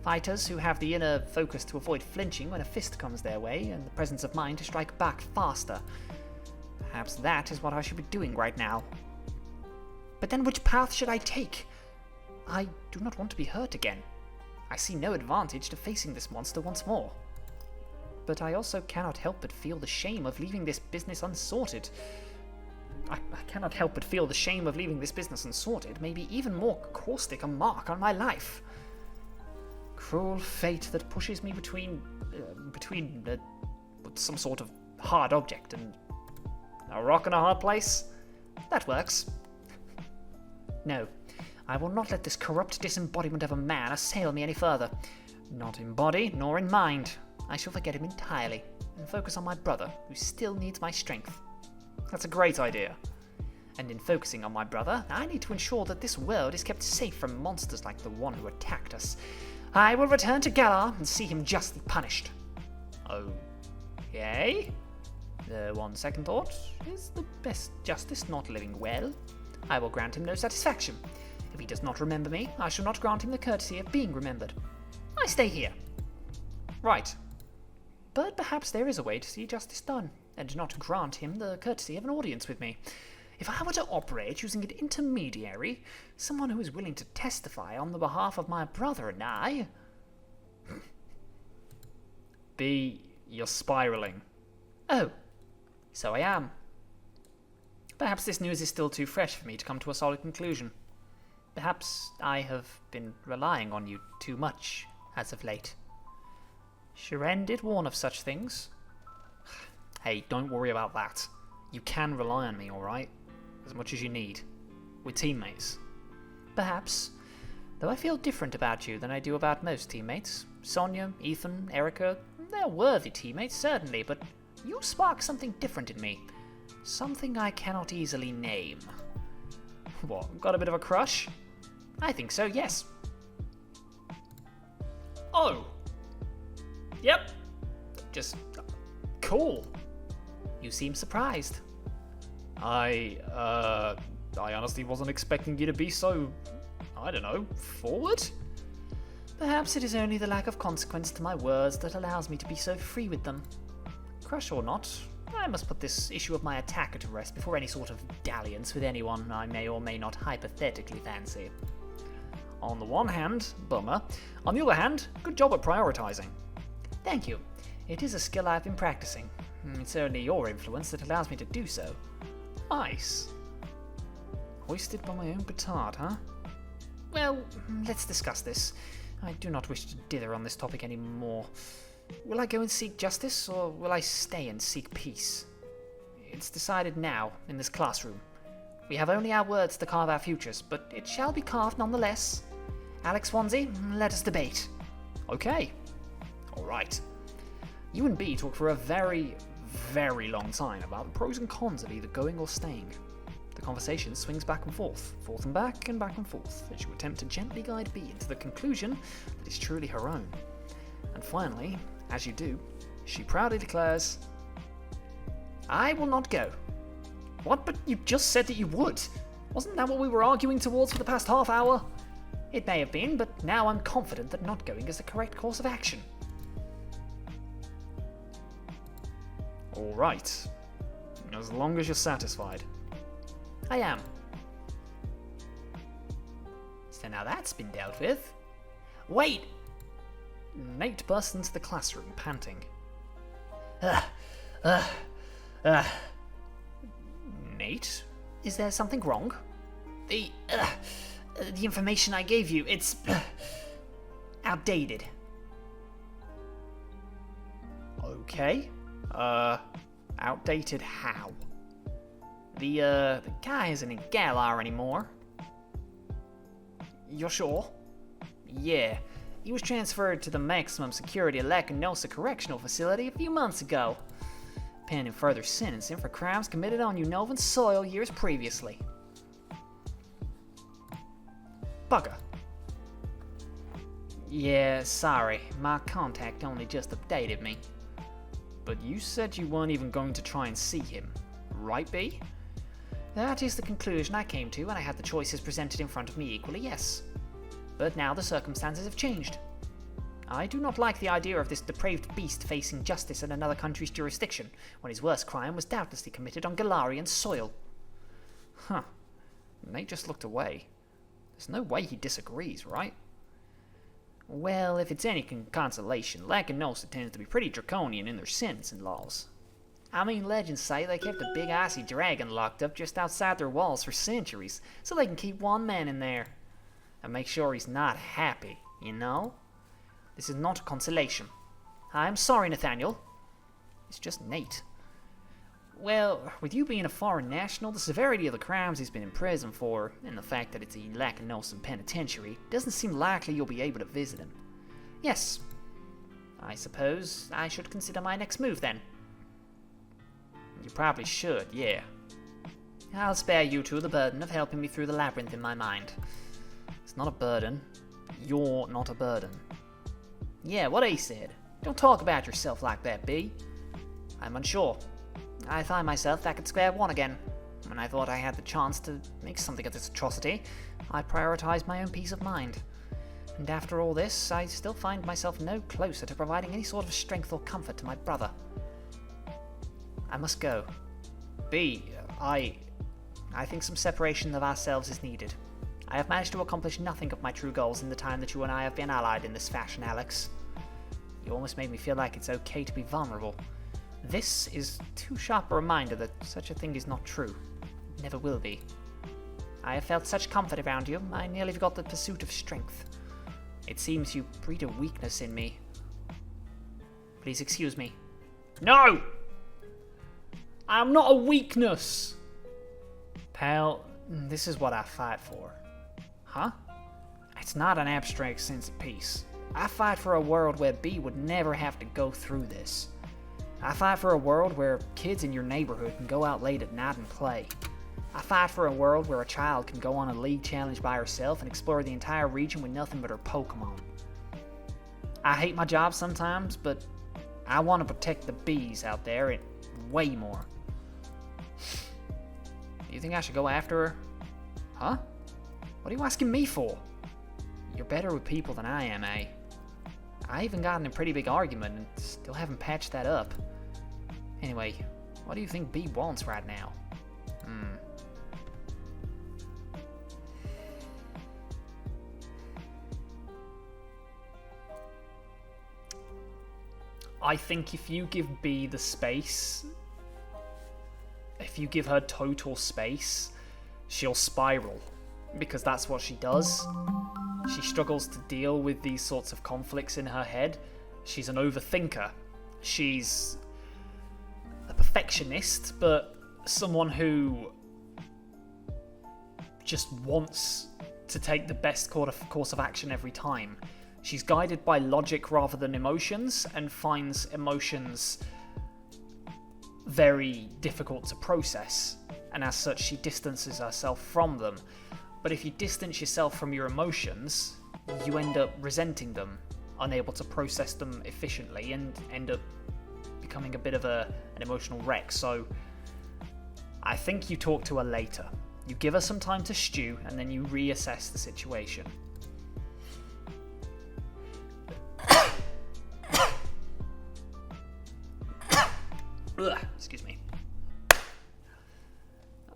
Fighters who have the inner focus to avoid flinching when a fist comes their way, and the presence of mind to strike back faster. Perhaps that is what I should be doing right now. But then which path should I take? I do not want to be hurt again. I see no advantage to facing this monster once more. But I also cannot help but feel the shame of leaving this business unsorted. I cannot help but feel the shame of leaving this business unsorted, maybe even more caustic a mark on my life. Cruel fate that pushes me between some sort of hard object and a rock and a hard place. That works. No, I will not let this corrupt disembodiment of a man assail me any further. Not in body, nor in mind. I shall forget him entirely, and focus on my brother, who still needs my strength. That's a great idea. And in focusing on my brother, I need to ensure that this world is kept safe from monsters like the one who attacked us. I will return to Galar and see him justly punished. Okay. On second thought, is the best justice not living well? I will grant him no satisfaction. If he does not remember me, I shall not grant him the courtesy of being remembered. I stay here. Right. But perhaps there is a way to see justice done, and not grant him the courtesy of an audience with me. If I were to operate using an intermediary, someone who is willing to testify on the behalf of my brother and I... B, you're spiraling. Oh, so I am. Perhaps this news is still too fresh for me to come to a solid conclusion. Perhaps I have been relying on you too much as of late. Shiren did warn of such things. Hey, don't worry about that. You can rely on me, alright? As much as you need. We're teammates. Perhaps. Though I feel different about you than I do about most teammates. Sonia, Ethan, Erica, they're worthy teammates, certainly, but you spark something different in me. Something I cannot easily name. What, got a bit of a crush? I think so, yes. Oh! Yep. Just... cool. You seem surprised. I honestly wasn't expecting you to be so, I don't know, forward? Perhaps it is only the lack of consequence to my words that allows me to be so free with them. Crush or not, I must put this issue of my attacker to rest before any sort of dalliance with anyone I may or may not hypothetically fancy. On the one hand, bummer. On the other hand, good job at prioritizing. Thank you. It is a skill I've been practicing. It's only your influence that allows me to do so. Nice. Hoisted by my own petard, huh? Well, let's discuss this. I do not wish to dither on this topic any more. Will I go and seek justice, or will I stay and seek peace? It's decided now, in this classroom. We have only our words to carve our futures, but it shall be carved nonetheless. Alex Swansea, let us debate. Okay. Alright. You and B talked for a very, very long time about the pros and cons of either going or staying. The conversation swings back and forth and back and forth, as you attempt to gently guide B into the conclusion that is truly her own. And finally, as you do, she proudly declares, I will not go. What? But you just said that you would. Wasn't that what we were arguing towards for the past half hour? It may have been, but now I'm confident that not going is the correct course of action. Alright. As long as you're satisfied. I am. So now that's been dealt with. Wait! Nate bursts into the classroom, panting. Nate? Is there something wrong? The information I gave you, it's outdated. Okay. Outdated how? The guy isn't in Galar anymore. You're sure? Yeah. He was transferred to the maximum security Lacanelsa Correctional Facility a few months ago, pending further sentencing for crimes committed on Unovan soil years previously. Bugger. Yeah, sorry. My contact only just updated me. But you said you weren't even going to try and see him, right, B? That is the conclusion I came to when I had the choices presented in front of me equally, yes. But now the circumstances have changed. I do not like the idea of this depraved beast facing justice in another country's jurisdiction, when his worst crime was doubtlessly committed on Galarian soil. Huh. Nate just looked away. There's no way he disagrees, right? Well, if it's any consolation, Lacanosa tends to be pretty draconian in their sentencing laws. I mean, legends say they kept a big icy dragon locked up just outside their walls for centuries, so they can keep one man in there. And make sure he's not happy, you know? This is not a consolation. I'm sorry, Nathaniel. It's just Nate. Well, with you being a foreign national, the severity of the crimes he's been in prison for, and the fact that it's a Lacanosan penitentiary, doesn't seem likely you'll be able to visit him. Yes. I suppose I should consider my next move then. You probably should, yeah. I'll spare you two the burden of helping me through the labyrinth in my mind. It's not a burden. You're not a burden. Yeah, what he said. Don't talk about yourself like that, B. I'm unsure. I find myself back at square one again. When I thought I had the chance to make something of this atrocity, I prioritized my own peace of mind. And after all this, I still find myself no closer to providing any sort of strength or comfort to my brother. I must go. B, I think some separation of ourselves is needed. I have managed to accomplish nothing of my true goals in the time that you and I have been allied in this fashion, Alex. You almost made me feel like it's okay to be vulnerable. This is too sharp a reminder that such a thing is not true. It never will be. I have felt such comfort around you, I nearly forgot the pursuit of strength. It seems you breed a weakness in me. Please excuse me. No! I'm not a weakness! Pal, this is what I fight for. Huh? It's not an abstract sense of peace. I fight for a world where B would never have to go through this. I fight for a world where kids in your neighborhood can go out late at night and play. I fight for a world where a child can go on a league challenge by herself and explore the entire region with nothing but her Pokemon. I hate my job sometimes, but I want to protect the bees out there and way more. Do you think I should go after her? Huh? What are you asking me for? You're better with people than I am, eh? I even got in a pretty big argument and still haven't patched that up. Anyway, what do you think B wants right now? I think if you give B the space, if you give her total space, she'll spiral. Because that's what she does. She struggles to deal with these sorts of conflicts in her head. She's an overthinker. She's a perfectionist, but someone who just wants to take the best course of action every time. She's guided by logic rather than emotions, and finds emotions very difficult to process, and as such she distances herself from them. But if you distance yourself from your emotions, you end up resenting them, unable to process them efficiently, and end up becoming a bit of an emotional wreck. So I think you talk to her later. You give her some time to stew, and then you reassess the situation. Excuse me.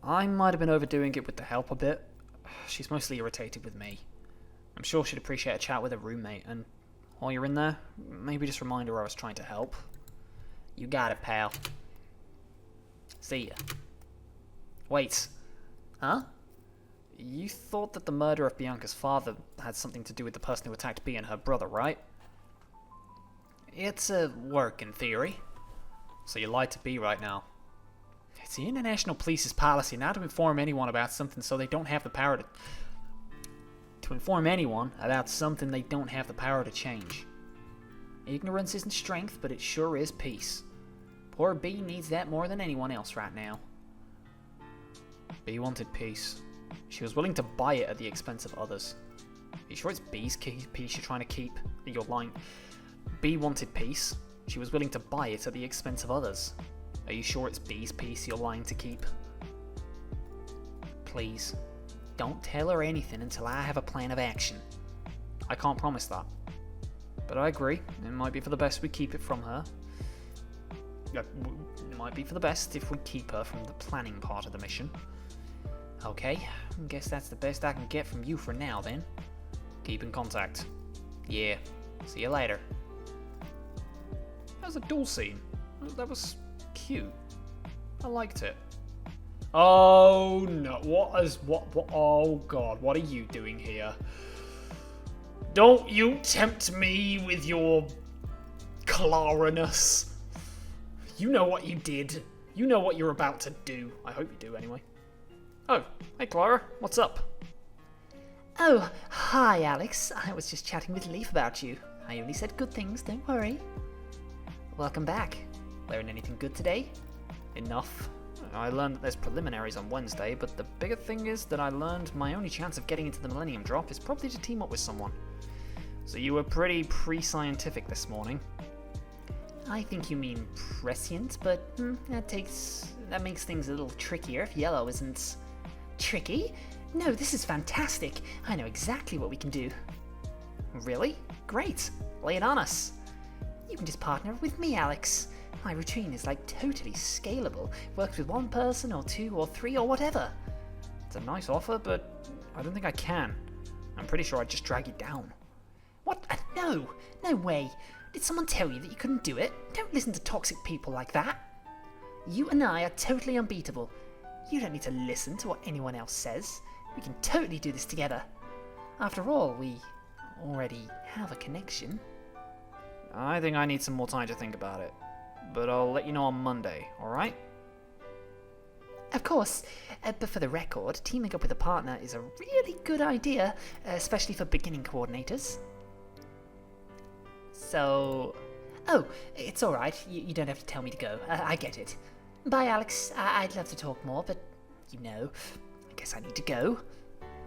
I might have been overdoing it with the help a bit. She's mostly irritated with me. I'm sure she'd appreciate a chat with her roommate, and while you're in there, maybe just remind her I was trying to help. You got it, pal. See ya. Wait. Huh? You thought that the murder of Bianca's father had something to do with the person who attacked B and her brother, right? It's a working theory. So you lied to B right now. It's the International Police's policy not to inform anyone about something so they don't have the power to inform anyone about something they don't have the power to change. Ignorance isn't strength, but it sure is peace. Poor B needs that more than anyone else right now. B wanted peace. She was willing to buy it at the expense of others. Are you sure it's B's peace you're trying to keep? You're lying. B wanted peace. She was willing to buy it at the expense of others. Are you sure it's B's peace you're lying to keep? Please, don't tell her anything until I have a plan of action. I can't promise that. But I agree, it might be for the best we keep it from her. It might be for the best if we keep her from the planning part of the mission. Okay, guess that's the best I can get from you for now then. Keep in contact. Yeah, see you later. That was a duel scene. That was cute. I liked it. Oh no, what, oh god, what are you doing here? Don't you tempt me with your Clara-ness. You know what you did. You know what you're about to do. I hope you do anyway. Oh, hey Clara, what's up? Oh, hi Alex. I was just chatting with Leaf about you. I only said good things, don't worry. Welcome back. Learn anything good today? Enough. I learned that there's preliminaries on Wednesday, but the bigger thing is that I learned my only chance of getting into the Millennium Drop is probably to team up with someone. So you were pretty pre-scientific this morning. I think you mean prescient, but that makes things a little trickier if yellow isn't... Tricky? No, this is fantastic. I know exactly what we can do. Really? Great. Lay it on us. You can just partner with me, Alex. My routine is like totally scalable. Works with one person or two or three or whatever. It's a nice offer, but I don't think I can. I'm pretty sure I'd just drag you down. What? No! No way. Did someone tell you that you couldn't do it? Don't listen to toxic people like that. You and I are totally unbeatable. You don't need to listen to what anyone else says. We can totally do this together. After all, we already have a connection. I think I need some more time to think about it. But I'll let you know on Monday, alright? Of course, but for the record, teaming up with a partner is a really good idea, especially for beginning coordinators. So... Oh, it's alright, you don't have to tell me to go, I get it. Bye Alex, I'd love to talk more, but you know, I guess I need to go.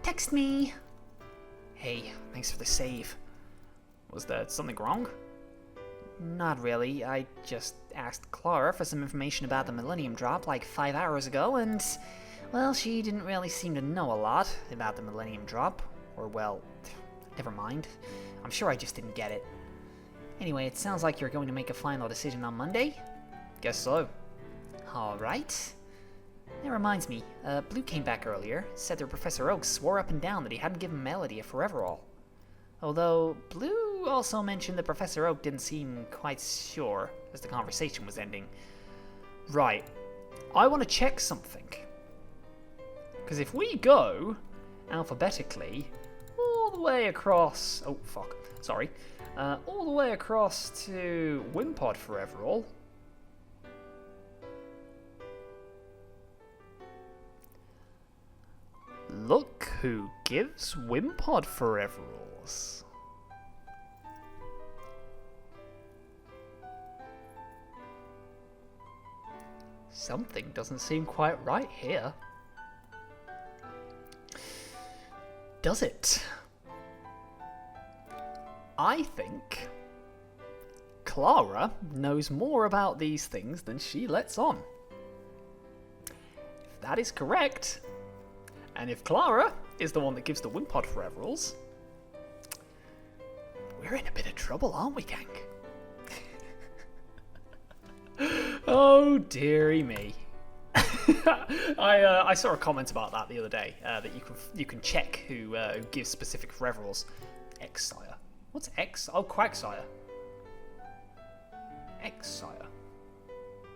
Text me! Hey, thanks for the save. Was there something wrong? Not really, I just asked Clara for some information about the Millennium Drop like 5 hours ago, and, well, she didn't really seem to know a lot about the Millennium Drop. Or, well, never mind. I'm sure I just didn't get it. Anyway, it sounds like you're going to make a final decision on Monday? Guess so. Alright. That reminds me, Blue came back earlier, said that Professor Oak swore up and down that he hadn't given Melody a Foreverall. Although, Blue also mentioned that Professor Oak didn't seem quite sure as the conversation was ending. Right. I want to check something. Because if we go alphabetically all the way across... Oh, fuck. Sorry. All the way across to Wimpod Foreverall... Look who gives Wimpod Foreveralls. Something doesn't seem quite right here. Does it? I think Clara knows more about these things than she lets on. If that is correct, and if Clara is the one that gives the Wimpod Foreveralls, we're in a bit of trouble, aren't we, gang? Oh, dearie me. I saw a comment about that the other day, that you can check who gives specific Foreveralls. X-Sire. What's X? Oh, Quagsire. X-Sire.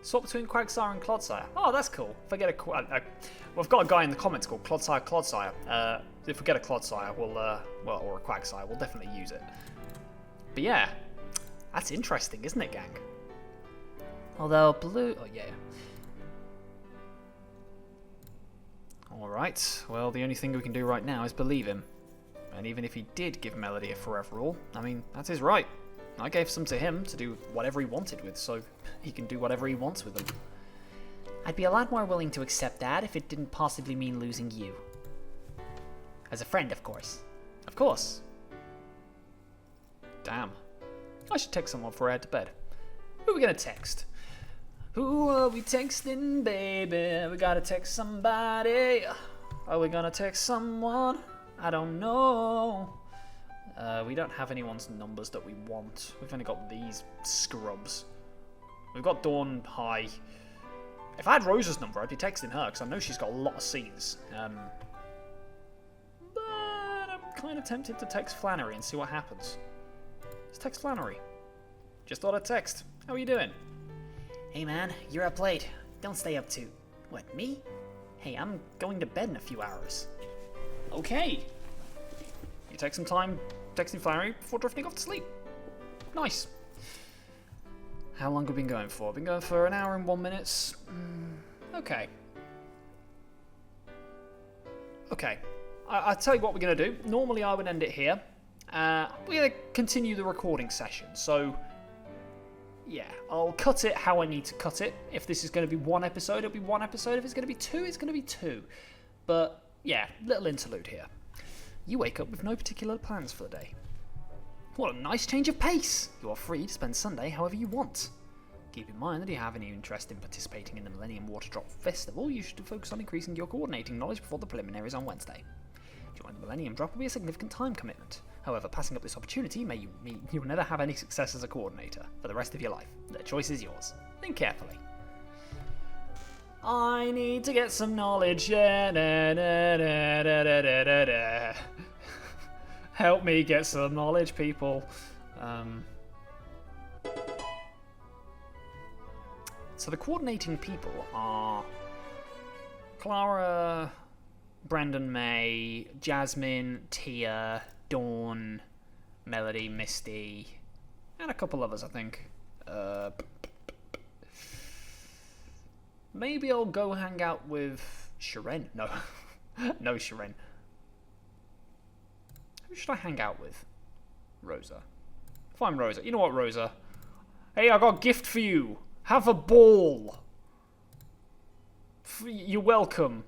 Swap between Quagsire and Clodsire. Oh, that's cool. If I get we've got a guy in the comments called Clodsire. If we get a Clodsire, or a Quagsire, we'll definitely use it. But yeah, that's interesting, isn't it, gang? Although Blue... Oh, yeah. Alright, well, the only thing we can do right now is believe him. And even if he did give Melody a Foreverall, I mean, that's his right. I gave some to him to do whatever he wanted with, so he can do whatever he wants with them. I'd be a lot more willing to accept that if it didn't possibly mean losing you. As a friend, of course. Of course. Damn. I should text someone before I head to bed. Who are we gonna text? Who are we texting, baby? We gotta text somebody. Are we gonna text someone? I don't know. We don't have anyone's numbers that we want. We've only got these scrubs. We've got Dawn High. If I had Rosa's number, I'd be texting her, because I know she's got a lot of scenes. But I'm kind of tempted to text Flannery and see what happens. Let's text Flannery. Just thought I'd text. How are you doing? Hey man, you're up late. Don't stay up too. What, me? Hey, I'm going to bed in a few hours. Okay. You take some time texting Flannery before drifting off to sleep. Nice. How long have we been going for? Been going for 1 hour and 1 minute. Okay. Okay. I'll tell you what we're going to do. Normally I would end it here. We're going to continue the recording session. So, yeah, I'll cut it how I need to cut it. If this is going to be 1 episode, it'll be 1 episode. If it's going to be 2, it's going to be 2. But, yeah, little interlude here. You wake up with no particular plans for the day. What a nice change of pace! You are free to spend Sunday however you want. Keep in mind that if you have any interest in participating in the Millennium Water Drop Festival, you should focus on increasing your coordinating knowledge before the preliminaries on Wednesday. Joining the Millennium Drop will be a significant time commitment. However, passing up this opportunity may mean you will never have any success as a coordinator for the rest of your life. The choice is yours. Think carefully. I need to get some knowledge. Help me get some knowledge, people. So the coordinating people are Clara, Brandon May, Jasmine, Tia, Dawn, Melody, Misty, and a couple others, I think. Maybe I'll go hang out with Sharon. No. No, Sharon. Who should I hang out with? Rosa. If I'm Rosa. You know what, Rosa? Hey, I got a gift for you. Have a ball. You're welcome.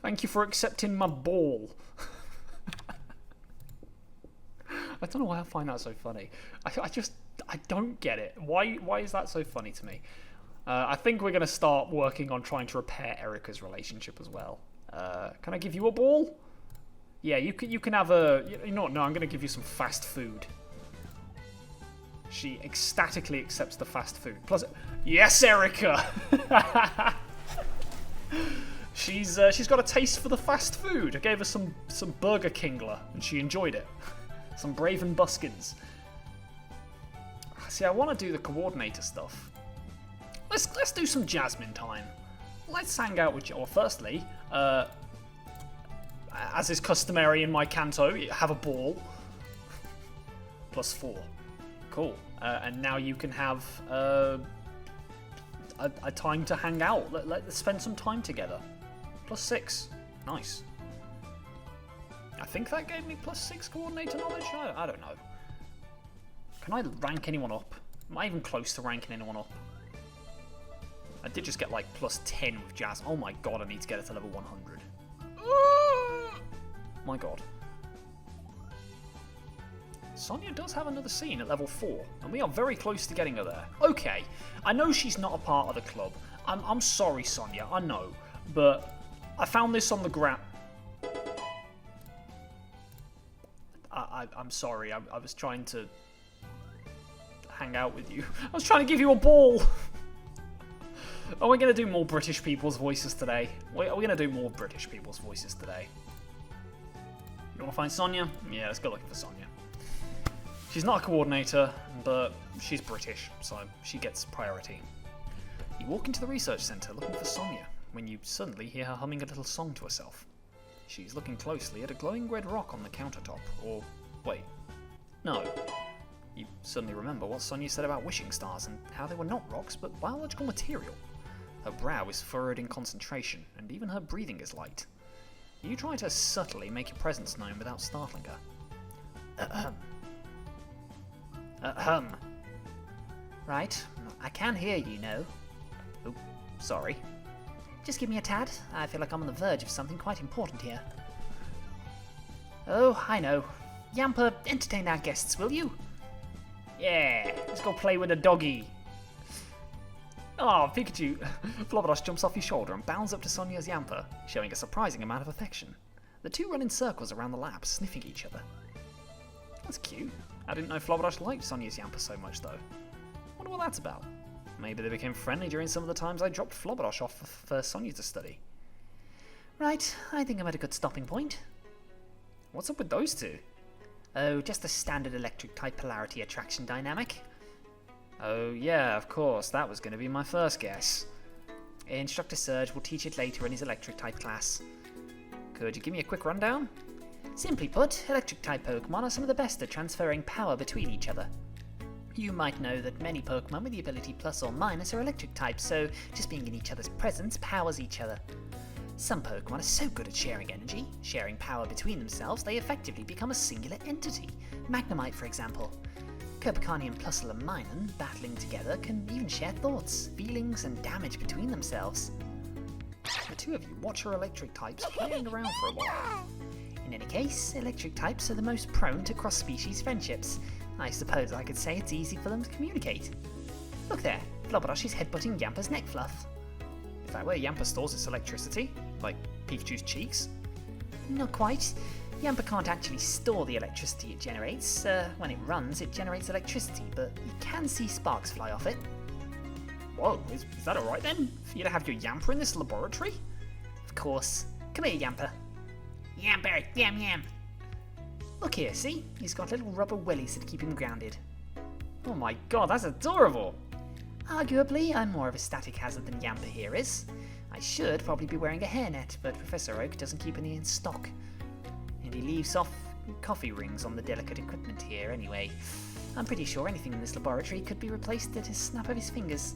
Thank you for accepting my ball. I don't know why I find that so funny. I don't get it. Why is that so funny to me? I think we're going to start working on trying to repair Erica's relationship as well. Can I give you a ball? Yeah, you can have a... You know what? No, I'm going to give you some fast food. She ecstatically accepts the fast food. Plus... Yes, Erica! She's got a taste for the fast food. I gave her some Burger Kingler, and she enjoyed it. Some Brave and Buskins. See, I want to do the coordinator stuff. Let's do some Jasmine time. Let's hang out with... Well, firstly... as is customary in my canto, you have a ball. +4. Cool. And now you can have a time to hang out. Let's spend some time together. +6. Nice. I think that gave me +6 coordinator knowledge? I don't know. Can I rank anyone up? Am I even close to ranking anyone up? I did just get like +10 with Jazz. Oh my god, I need to get it to level 100. My god. Sonia does have another scene at level 4, and we are very close to getting her there. Okay, I know she's not a part of the club. I'm sorry, Sonia, I know. But I found this on the ground. I'm sorry, I was trying to hang out with you. I was trying to give you a ball. Are we going to do more British people's voices today? Are we going to do more British people's voices today? You want to find Sonia? Yeah, let's go looking for Sonia. She's not a coordinator, but she's British, so she gets priority. You walk into the research centre looking for Sonia, when you suddenly hear her humming a little song to herself. She's looking closely at a glowing red rock on the countertop, or... wait. No. You suddenly remember what Sonia said about wishing stars and how they were not rocks, but biological material. Her brow is furrowed in concentration, and even her breathing is light. You try to subtly make your presence known without startling her. Ahem. Ahem. Right, I can hear you, know. Oh, sorry. Just give me a tad. I feel like I'm on the verge of something quite important here. Oh, I know. Yamper, entertain our guests, will you? Yeah, let's go play with a doggy. Oh, Pikachu. Flobberdash jumps off your shoulder and bounds up to Sonia's Yamper, showing a surprising amount of affection. The two run in circles around the lab, sniffing each other. That's cute. I didn't know Flobberdash liked Sonia's Yamper so much, though. Wonder what that's about. Maybe they became friendly during some of the times I dropped Flobberdosh off for Sonia to study. Right, I think I'm at a good stopping point. What's up with those two? Oh, just a standard electric type polarity attraction dynamic. Oh yeah, of course, that was going to be my first guess. Instructor Surge will teach it later in his electric type class. Could you give me a quick rundown? Simply put, electric type Pokemon are some of the best at transferring power between each other. You might know that many Pokemon with the ability plus or minus are electric types, so just being in each other's presence powers each other. Some Pokemon are so good at sharing energy, sharing power between themselves, they effectively become a singular entity. Magnemite, for example. Copacani and Plusle and Minun, battling together, can even share thoughts, feelings, and damage between themselves. The two of you watch your electric types playing around for a while. In any case, electric types are the most prone to cross-species friendships. I suppose I could say it's easy for them to communicate. Look there, Flobberdosh is headbutting Yampa's neck fluff. Is that where Yampa stores its electricity? Like Pikachu's cheeks? Not quite. Yampa can't actually store the electricity it generates. When it runs, it generates electricity, but you can see sparks fly off it. Whoa, is that alright then? For you to have your Yampa in this laboratory? Of course. Come here, Yampa. Yamper, yam yam. Look here, see? He's got little rubber wellies that keep him grounded. Oh my god, that's adorable! Arguably, I'm more of a static hazard than Yampa here is. I should probably be wearing a hairnet, but Professor Oak doesn't keep any in stock. And he leaves off coffee rings on the delicate equipment here anyway. I'm pretty sure anything in this laboratory could be replaced at a snap of his fingers.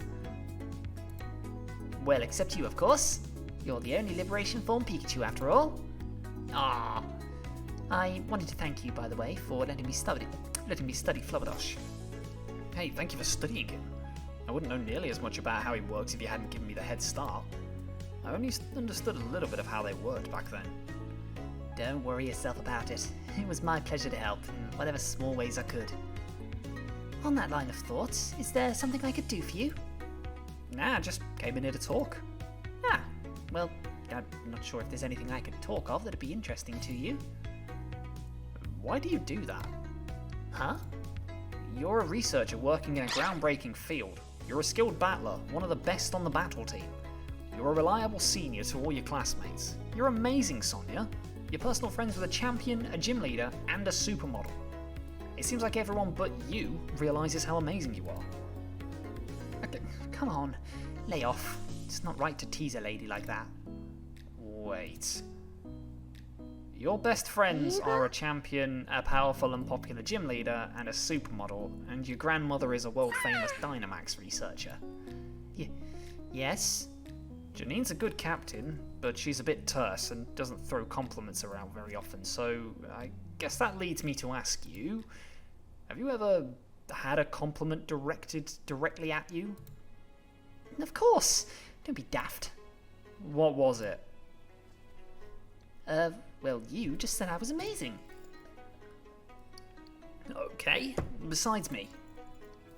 Well, except you, of course. You're the only Liberation Form Pikachu after all. Ah. I wanted to thank you, by the way, for letting me study Flubberdosh. Hey, thank you for studying him. I wouldn't know nearly as much about how he works if you hadn't given me the head start. I only understood a little bit of how they worked back then. Don't worry yourself about it. It was my pleasure to help in whatever small ways I could. On that line of thought, is there something I could do for you? Nah, just came in here to talk. Ah, well, I'm not sure if there's anything I could talk of that'd be interesting to you. Why do you do that? Huh? You're a researcher working in a groundbreaking field. You're a skilled battler, one of the best on the battle team. You're a reliable senior to all your classmates. You're amazing, Sonia. You're personal friends with a champion, a gym leader, and a supermodel. It seems like everyone but you realizes how amazing you are. Okay, come on, lay off. It's not right to tease a lady like that. Wait. Your best friends are a champion, a powerful and popular gym leader, and a supermodel, and your grandmother is a world-famous Dynamax researcher. Yes? Janine's a good captain, but she's a bit terse and doesn't throw compliments around very often, so I guess that leads me to ask you, have you ever had a compliment directed directly at you? Of course! Don't be daft. What was it? Well, you just said I was amazing. Okay, besides me.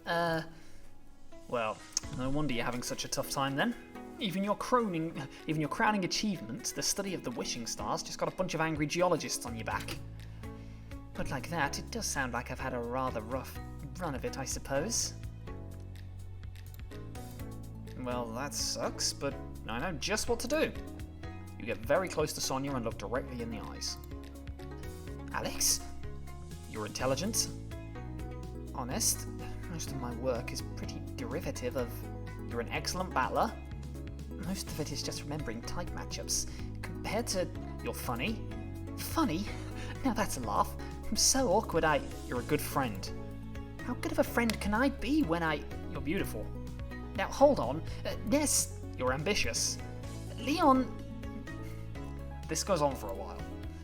Well, no wonder you're having such a tough time then. Even your crowning achievement, the study of the wishing stars, just got a bunch of angry geologists on your back. Put like that, it does sound like I've had a rather rough run of it, I suppose. Well, that sucks, but I know just what to do. You get very close to Sonia and look directly in the eyes. Alex? You're intelligent. Honest. Most of my work is pretty derivative of... You're an excellent battler. Most of it is just remembering type matchups. Compared to... You're funny. Funny? Now that's a laugh. I'm so awkward You're a good friend. How good of a friend can I be when You're beautiful. Now hold on. Ness... You're ambitious. Leon... This goes on for a while.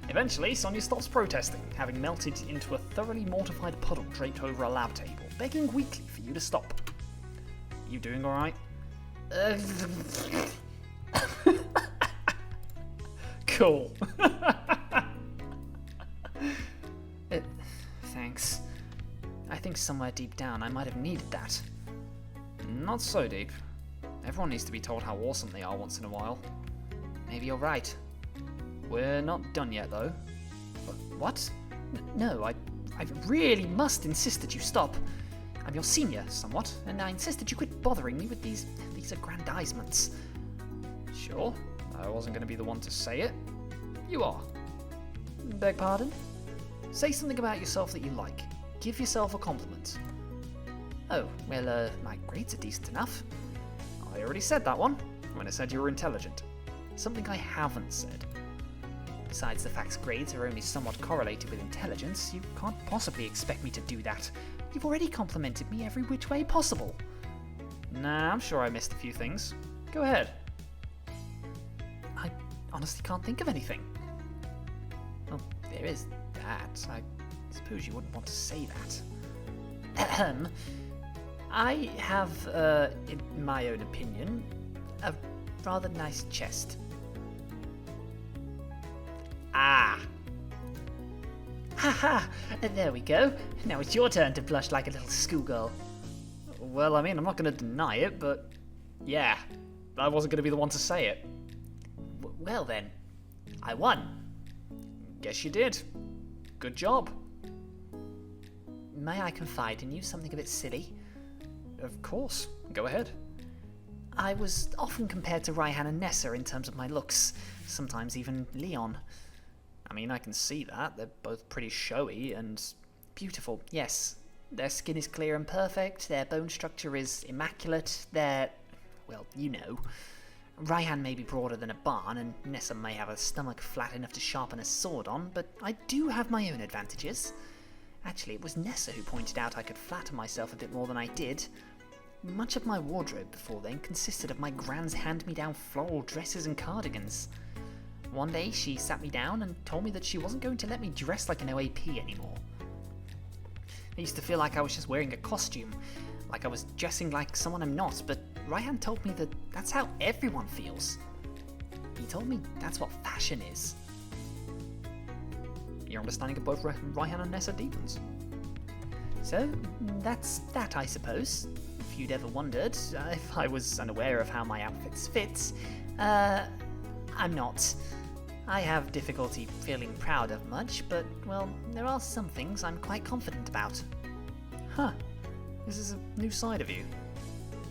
Eventually, Sonia stops protesting, having melted into a thoroughly mortified puddle draped over a lab table, begging weakly for you to stop. You doing alright? Cool. Thanks. I think somewhere deep down I might have needed that. Not so deep. Everyone needs to be told how awesome they are once in a while. Maybe you're right. We're not done yet, though. What? No, I really must insist that you stop. I'm your senior, somewhat, and I insist that you quit bothering me with these aggrandisements. Sure, I wasn't going to be the one to say it. You are. Beg pardon? Say something about yourself that you like. Give yourself a compliment. Oh, well, my grades are decent enough. I already said that one, when I said you were intelligent. Something I haven't said. Besides the fact grades are only somewhat correlated with intelligence, you can't possibly expect me to do that. You've already complimented me every which way possible. Nah, I'm sure I missed a few things. Go ahead. I honestly can't think of anything. Oh, there is that. I suppose you wouldn't want to say that. I have, in my own opinion, a rather nice chest. Ah! Haha! There we go. Now it's your turn to blush like a little schoolgirl. Well, I mean, I'm not going to deny it, but yeah, I wasn't going to be the one to say it. Well then, I won. Guess you did. Good job. May I confide in you something a bit silly? Of course. Go ahead. I was often compared to Raihan and Nessa in terms of my looks, sometimes even Leon. I mean, I can see that. They're both pretty showy and beautiful, yes. Their skin is clear and perfect, their bone structure is immaculate, their... well, you know. Raihan may be broader than a barn, and Nessa may have a stomach flat enough to sharpen a sword on, but I do have my own advantages. Actually, it was Nessa who pointed out I could flatter myself a bit more than I did. Much of my wardrobe before then consisted of my grand's hand-me-down floral dresses and cardigans. One day she sat me down and told me that she wasn't going to let me dress like an OAP anymore. I used to feel like I was just wearing a costume, like I was dressing like someone I'm not, but Raihan told me that that's how everyone feels. He told me that's what fashion is. Your understanding of both Raihan and Nessa deepens. So, that's that, I suppose. If you'd ever wondered if I was unaware of how my outfits fit, I'm not. I have difficulty feeling proud of much, but, well, there are some things I'm quite confident about. Huh. This is a new side of you.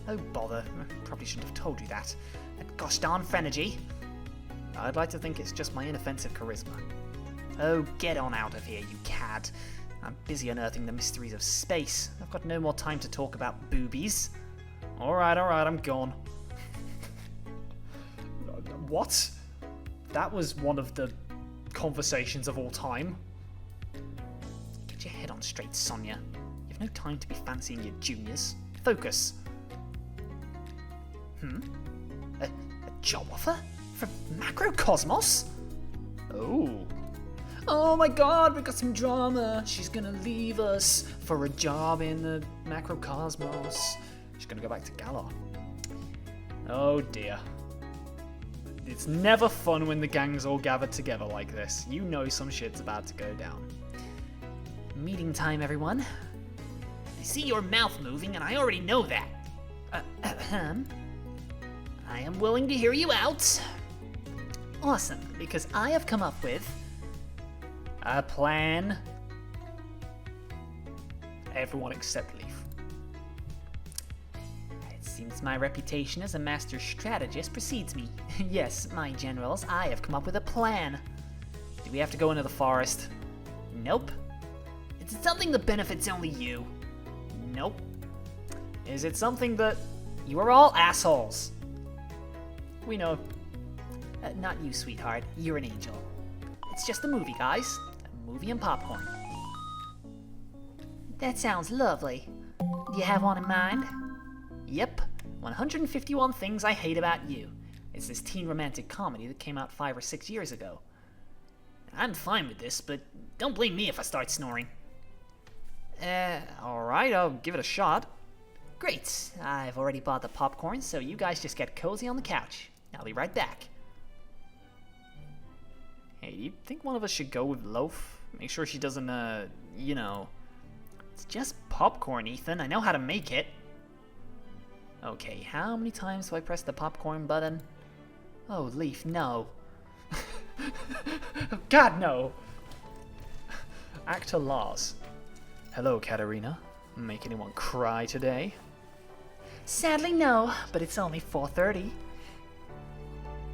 Oh, bother. I probably shouldn't have told you that. That gosh darn Frenergy. I'd like to think it's just my inoffensive charisma. Oh, get on out of here, you cad. I'm busy unearthing the mysteries of space. I've got no more time to talk about boobies. Alright, I'm gone. What? That was one of the conversations of all time. Get your head on straight, Sonia. You've no time to be fancying your juniors. Focus. A job offer? From Macrocosmos? Oh my god, we got some drama. She's gonna leave us for a job in the Macrocosmos. She's gonna go back to Galar. Oh dear. It's never fun when the gang's all gathered together like this. You know some shit's about to go down. Meeting time, everyone. I see your mouth moving, and I already know that. I am willing to hear you out. Awesome, because I have come up with a plan. Everyone except Leaf. It seems my reputation as a master strategist precedes me. Yes, my generals, I have come up with a plan. Do we have to go into the forest? Nope. It's something that benefits only you. Nope. Is it something that... You are all assholes. We know. Not you, sweetheart. You're an angel. It's just a movie, guys. A movie and popcorn. That sounds lovely. Do you have one in mind? Yep. 151 Things I Hate About You. It's this teen romantic comedy that came out 5 or 6 years ago. I'm fine with this, but don't blame me if I start snoring. Alright, I'll give it a shot. Great. I've already bought the popcorn, so you guys just get cozy on the couch. I'll be right back. Hey, you think one of us should go with Loaf? Make sure she doesn't, you know... It's just popcorn, Ethan. I know how to make it. Okay, how many times do I press the popcorn button? Oh, Leaf, no. God, no! Actor Lars. Hello, Katerina. Make anyone cry today? Sadly, no, but it's only 4:30.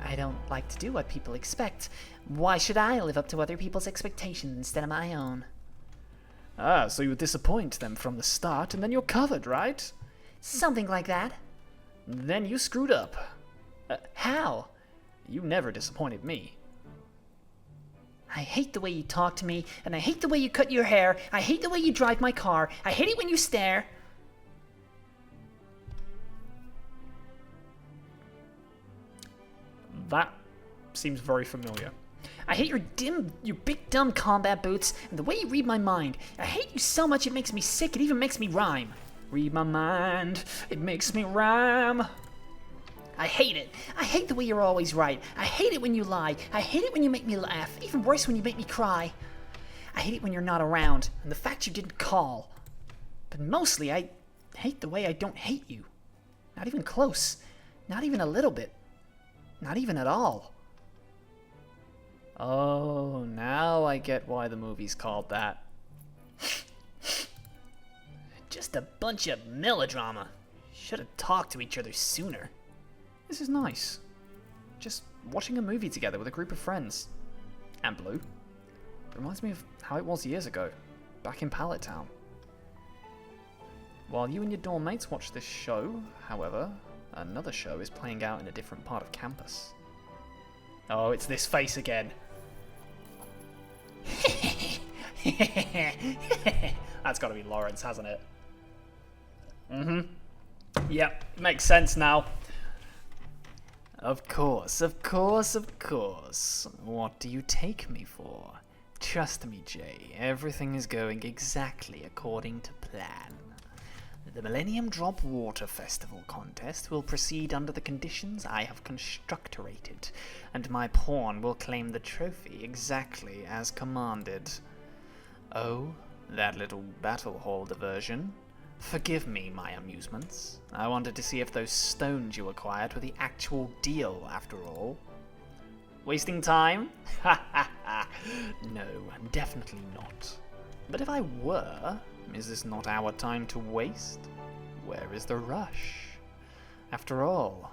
I don't like to do what people expect. Why should I live up to other people's expectations instead of my own? Ah, so you disappoint them from the start, and then you're covered, right? Something like that. Then you screwed up. How? You never disappointed me. I hate the way you talk to me, and I hate the way you cut your hair. I hate the way you drive my car. I hate it when you stare. That seems very familiar. I hate your big dumb combat boots, and the way you read my mind. I hate you so much it makes me sick, it even makes me rhyme. Read my mind, it makes me rhyme. I hate it. I hate the way you're always right. I hate it when you lie. I hate it when you make me laugh. Even worse when you make me cry. I hate it when you're not around, and the fact you didn't call. But mostly, I hate the way I don't hate you. Not even close. Not even a little bit. Not even at all. Oh, now I get why the movie's called that. Just a bunch of melodrama. Should have talked to each other sooner. This is nice. Just watching a movie together with a group of friends. And Blue. Reminds me of how it was years ago, back in Pallet Town. While you and your dorm mates watch this show, however, another show is playing out in a different part of campus. Oh, it's this face again. That's gotta be Lawrence, hasn't it? Yep, makes sense now. Of course, of course, of course. What do you take me for? Trust me, Jay, everything is going exactly according to plan. The Millennium Drop Water Festival contest will proceed under the conditions I have constructorated, and my pawn will claim the trophy exactly as commanded. Oh, that little battle hall diversion. Forgive me my amusements. I wanted to see if those stones you acquired were the actual deal, after all. Wasting time? Ha ha ha! No, definitely not. But if I were, is this not our time to waste? Where is the rush? After all,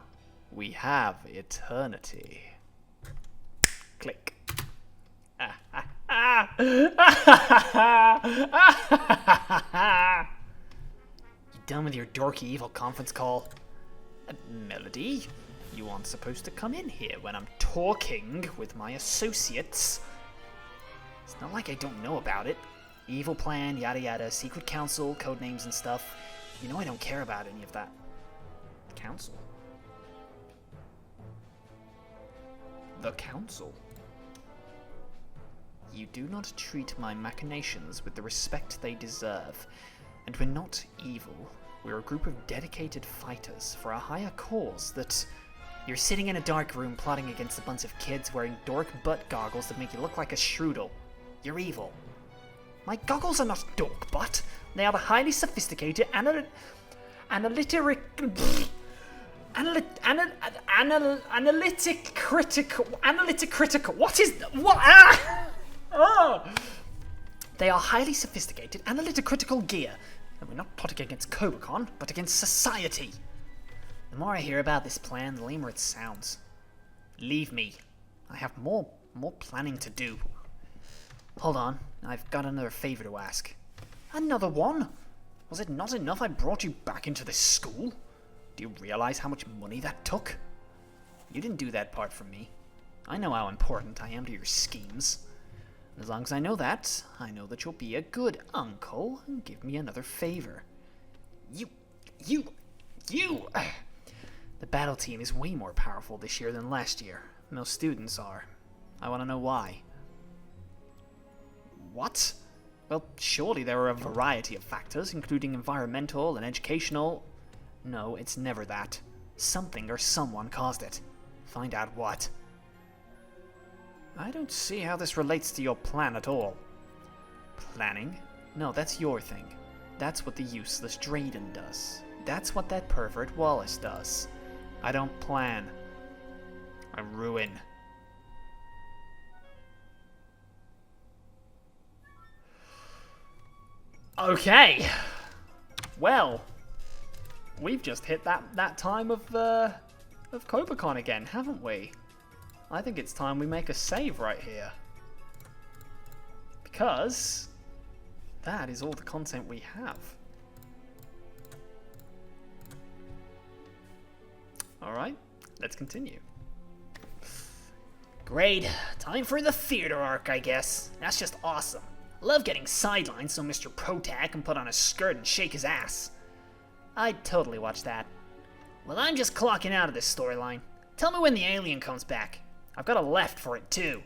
we have eternity. Click. You done with your dorky evil conference call? Melody, you aren't supposed to come in here when I'm talking with my associates. It's not like I don't know about it. Evil plan, yada yada, secret council, code names and stuff. You know I don't care about any of that. Council? The council? You do not treat my machinations with the respect they deserve. And we're not evil. We're a group of dedicated fighters for a higher cause that... You're sitting in a dark room plotting against a bunch of kids wearing dork butt goggles that make you look like a strudel. You're evil. My goggles are not dork butt. They are the highly sophisticated analytic critical. What is what? Oh! They are highly sophisticated analytic critical gear. And we're not plotting against Cobacon, but against society. The more I hear about this plan, the lamer it sounds. Leave me. I have more planning to do. Hold on, I've got another favor to ask. Another one? Was it not enough I brought you back into this school? Do you realize how much money that took? You didn't do that part for me. I know how important I am to your schemes. As long as I know that you'll be a good uncle and give me another favor. You! The battle team is way more powerful this year than last year. Most students are. I want to know why. What? Well, surely there are a variety of factors, including environmental and educational. No, it's never that. Something or someone caused it. Find out what. I don't see how this relates to your plan at all. Planning? No, that's your thing. That's what the useless Drayden does. That's what that pervert Wallace does. I don't plan. I ruin. Okay. Well, we've just hit that time of CopaCon again, haven't we? I think it's time we make a save right here. Because that is all the content we have. Alright, let's continue. Great. Time for the theater arc, I guess. That's just awesome. Love getting sidelined so Mr. Protag can put on a skirt and shake his ass. I'd totally watch that. Well, I'm just clocking out of this storyline. Tell me when the alien comes back. I've got a left for it, too.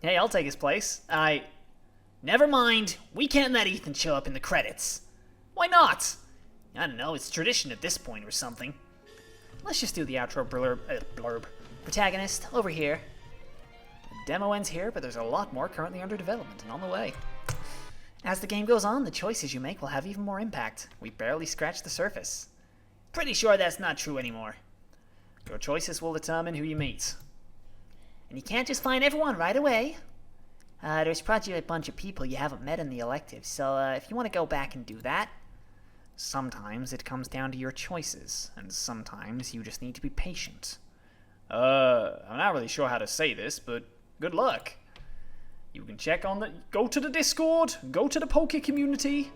Hey, I'll take his place. Never mind. We can't let Ethan show up in the credits. Why not? I don't know. It's tradition at this point or something. Let's just do the outro blurb. Protagonist, over here. The demo ends here, but there's a lot more currently under development and on the way. As the game goes on, the choices you make will have even more impact. We barely scratched the surface. Pretty sure that's not true anymore. Your choices will determine who you meet. And you can't just find everyone right away. There's probably a bunch of people you haven't met in the elective, so if you want to go back and do that... Sometimes it comes down to your choices, and sometimes you just need to be patient. I'm not really sure how to say this, but good luck. You can check on go to the Discord, go to the Poke community.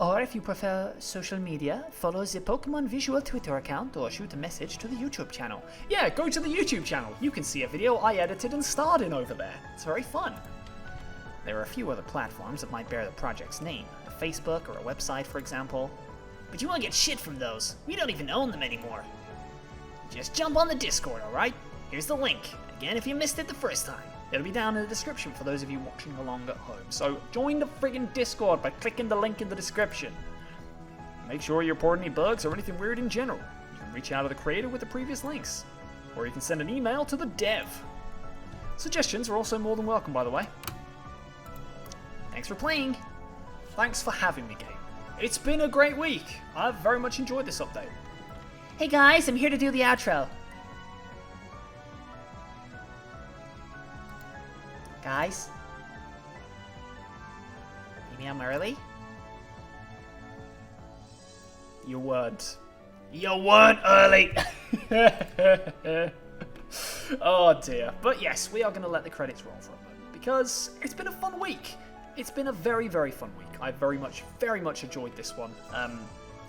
Or if you prefer social media, follow the Pokemon Visual Twitter account or shoot a message to the YouTube channel. Yeah, go to the YouTube channel. You can see a video I edited and starred in over there. It's very fun. There are a few other platforms that might bear the project's name. A Facebook or a website, for example. But you won't get shit from those. We don't even own them anymore. Just jump on the Discord, alright? Here's the link. Again, if you missed it the first time. It'll be down in the description for those of you watching along at home. So join the friggin' Discord by clicking the link in the description. Make sure you report any bugs or anything weird in general. You can reach out to the creator with the previous links. Or you can send an email to the dev. Suggestions are also more than welcome, by the way. Thanks for playing. Thanks for having me, game. It's been a great week. I've very much enjoyed this update. Hey guys, I'm here to do the outro. Guys? Maybe I'm early? You weren't. You weren't early! Oh dear. But yes, we are going to let the credits roll for a moment, because it's been a fun week. It's been a very, very fun week. I very much enjoyed this one.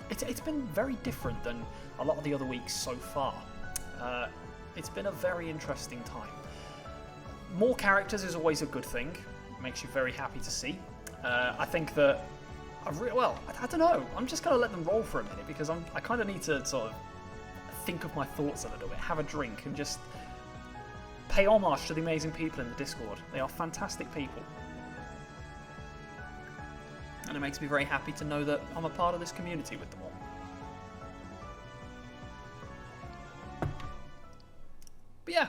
It's been very different than a lot of the other weeks so far. It's been a very interesting time. More characters is always a good thing. It makes you very happy to see. I think that... I don't know. I'm just going to let them roll for a minute, because I kind of need to sort of think of my thoughts a little bit, have a drink, and just pay homage to the amazing people in the Discord. They are fantastic people. And it makes me very happy to know that I'm a part of this community with them all. But yeah,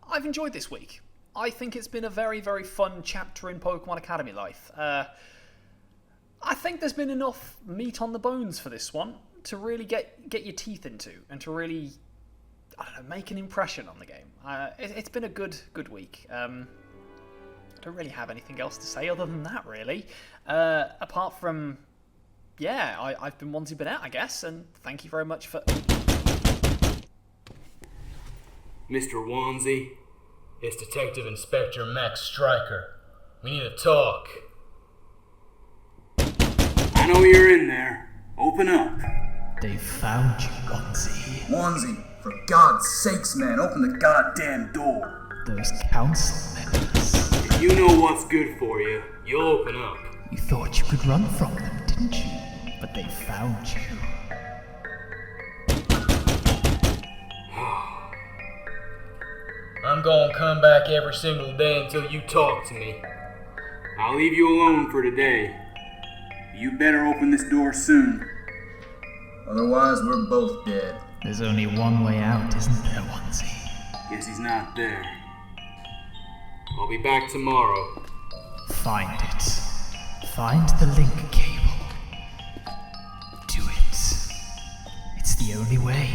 I've enjoyed this week. I think it's been a very, very fun chapter in Pokemon Academy life. I think there's been enough meat on the bones for this one to really get your teeth into and to really, I don't know, make an impression on the game. It's been a good week. I don't really have anything else to say other than that, really. Apart from, yeah, I've been OnesieBanette, I guess, and thank you very much for... Mr. Onesie, it's Detective Inspector Max Stryker. We need to talk. I know you're in there. Open up. They found you, Onesie. Onesie, for God's sakes, man, open the goddamn door. Those council members. If you know what's good for you, you'll open up. You thought you could run from them, didn't you? But they found you. I'm gonna come back every single day until you talk to me. I'll leave you alone for today. You better open this door soon. Otherwise, we're both dead. There's only one way out, isn't there, Onesie? Guess he's not there. I'll be back tomorrow. Find it. Find the link cable. Do it. It's the only way.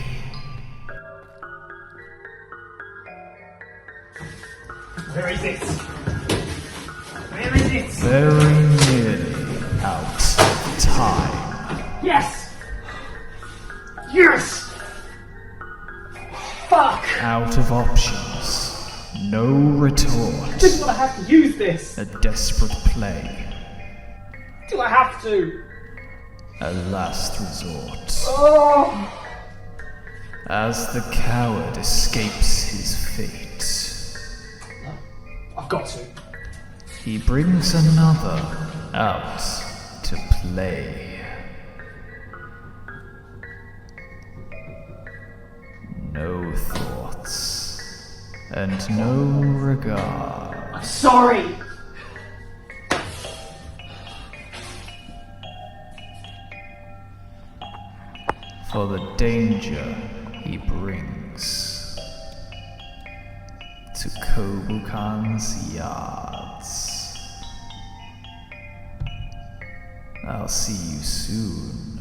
Where is it? Where is it? Very nearly out of Yes! Yes! Fuck! Out of options. No retort. Do I have to use this? A desperate play. Do I have to? A last resort. Oh! As the coward escapes his fate, I've got to. he brings another out to play. No thoughts and no regard. I'm sorry! For the danger he brings to Kobukan's yards. I'll see you soon.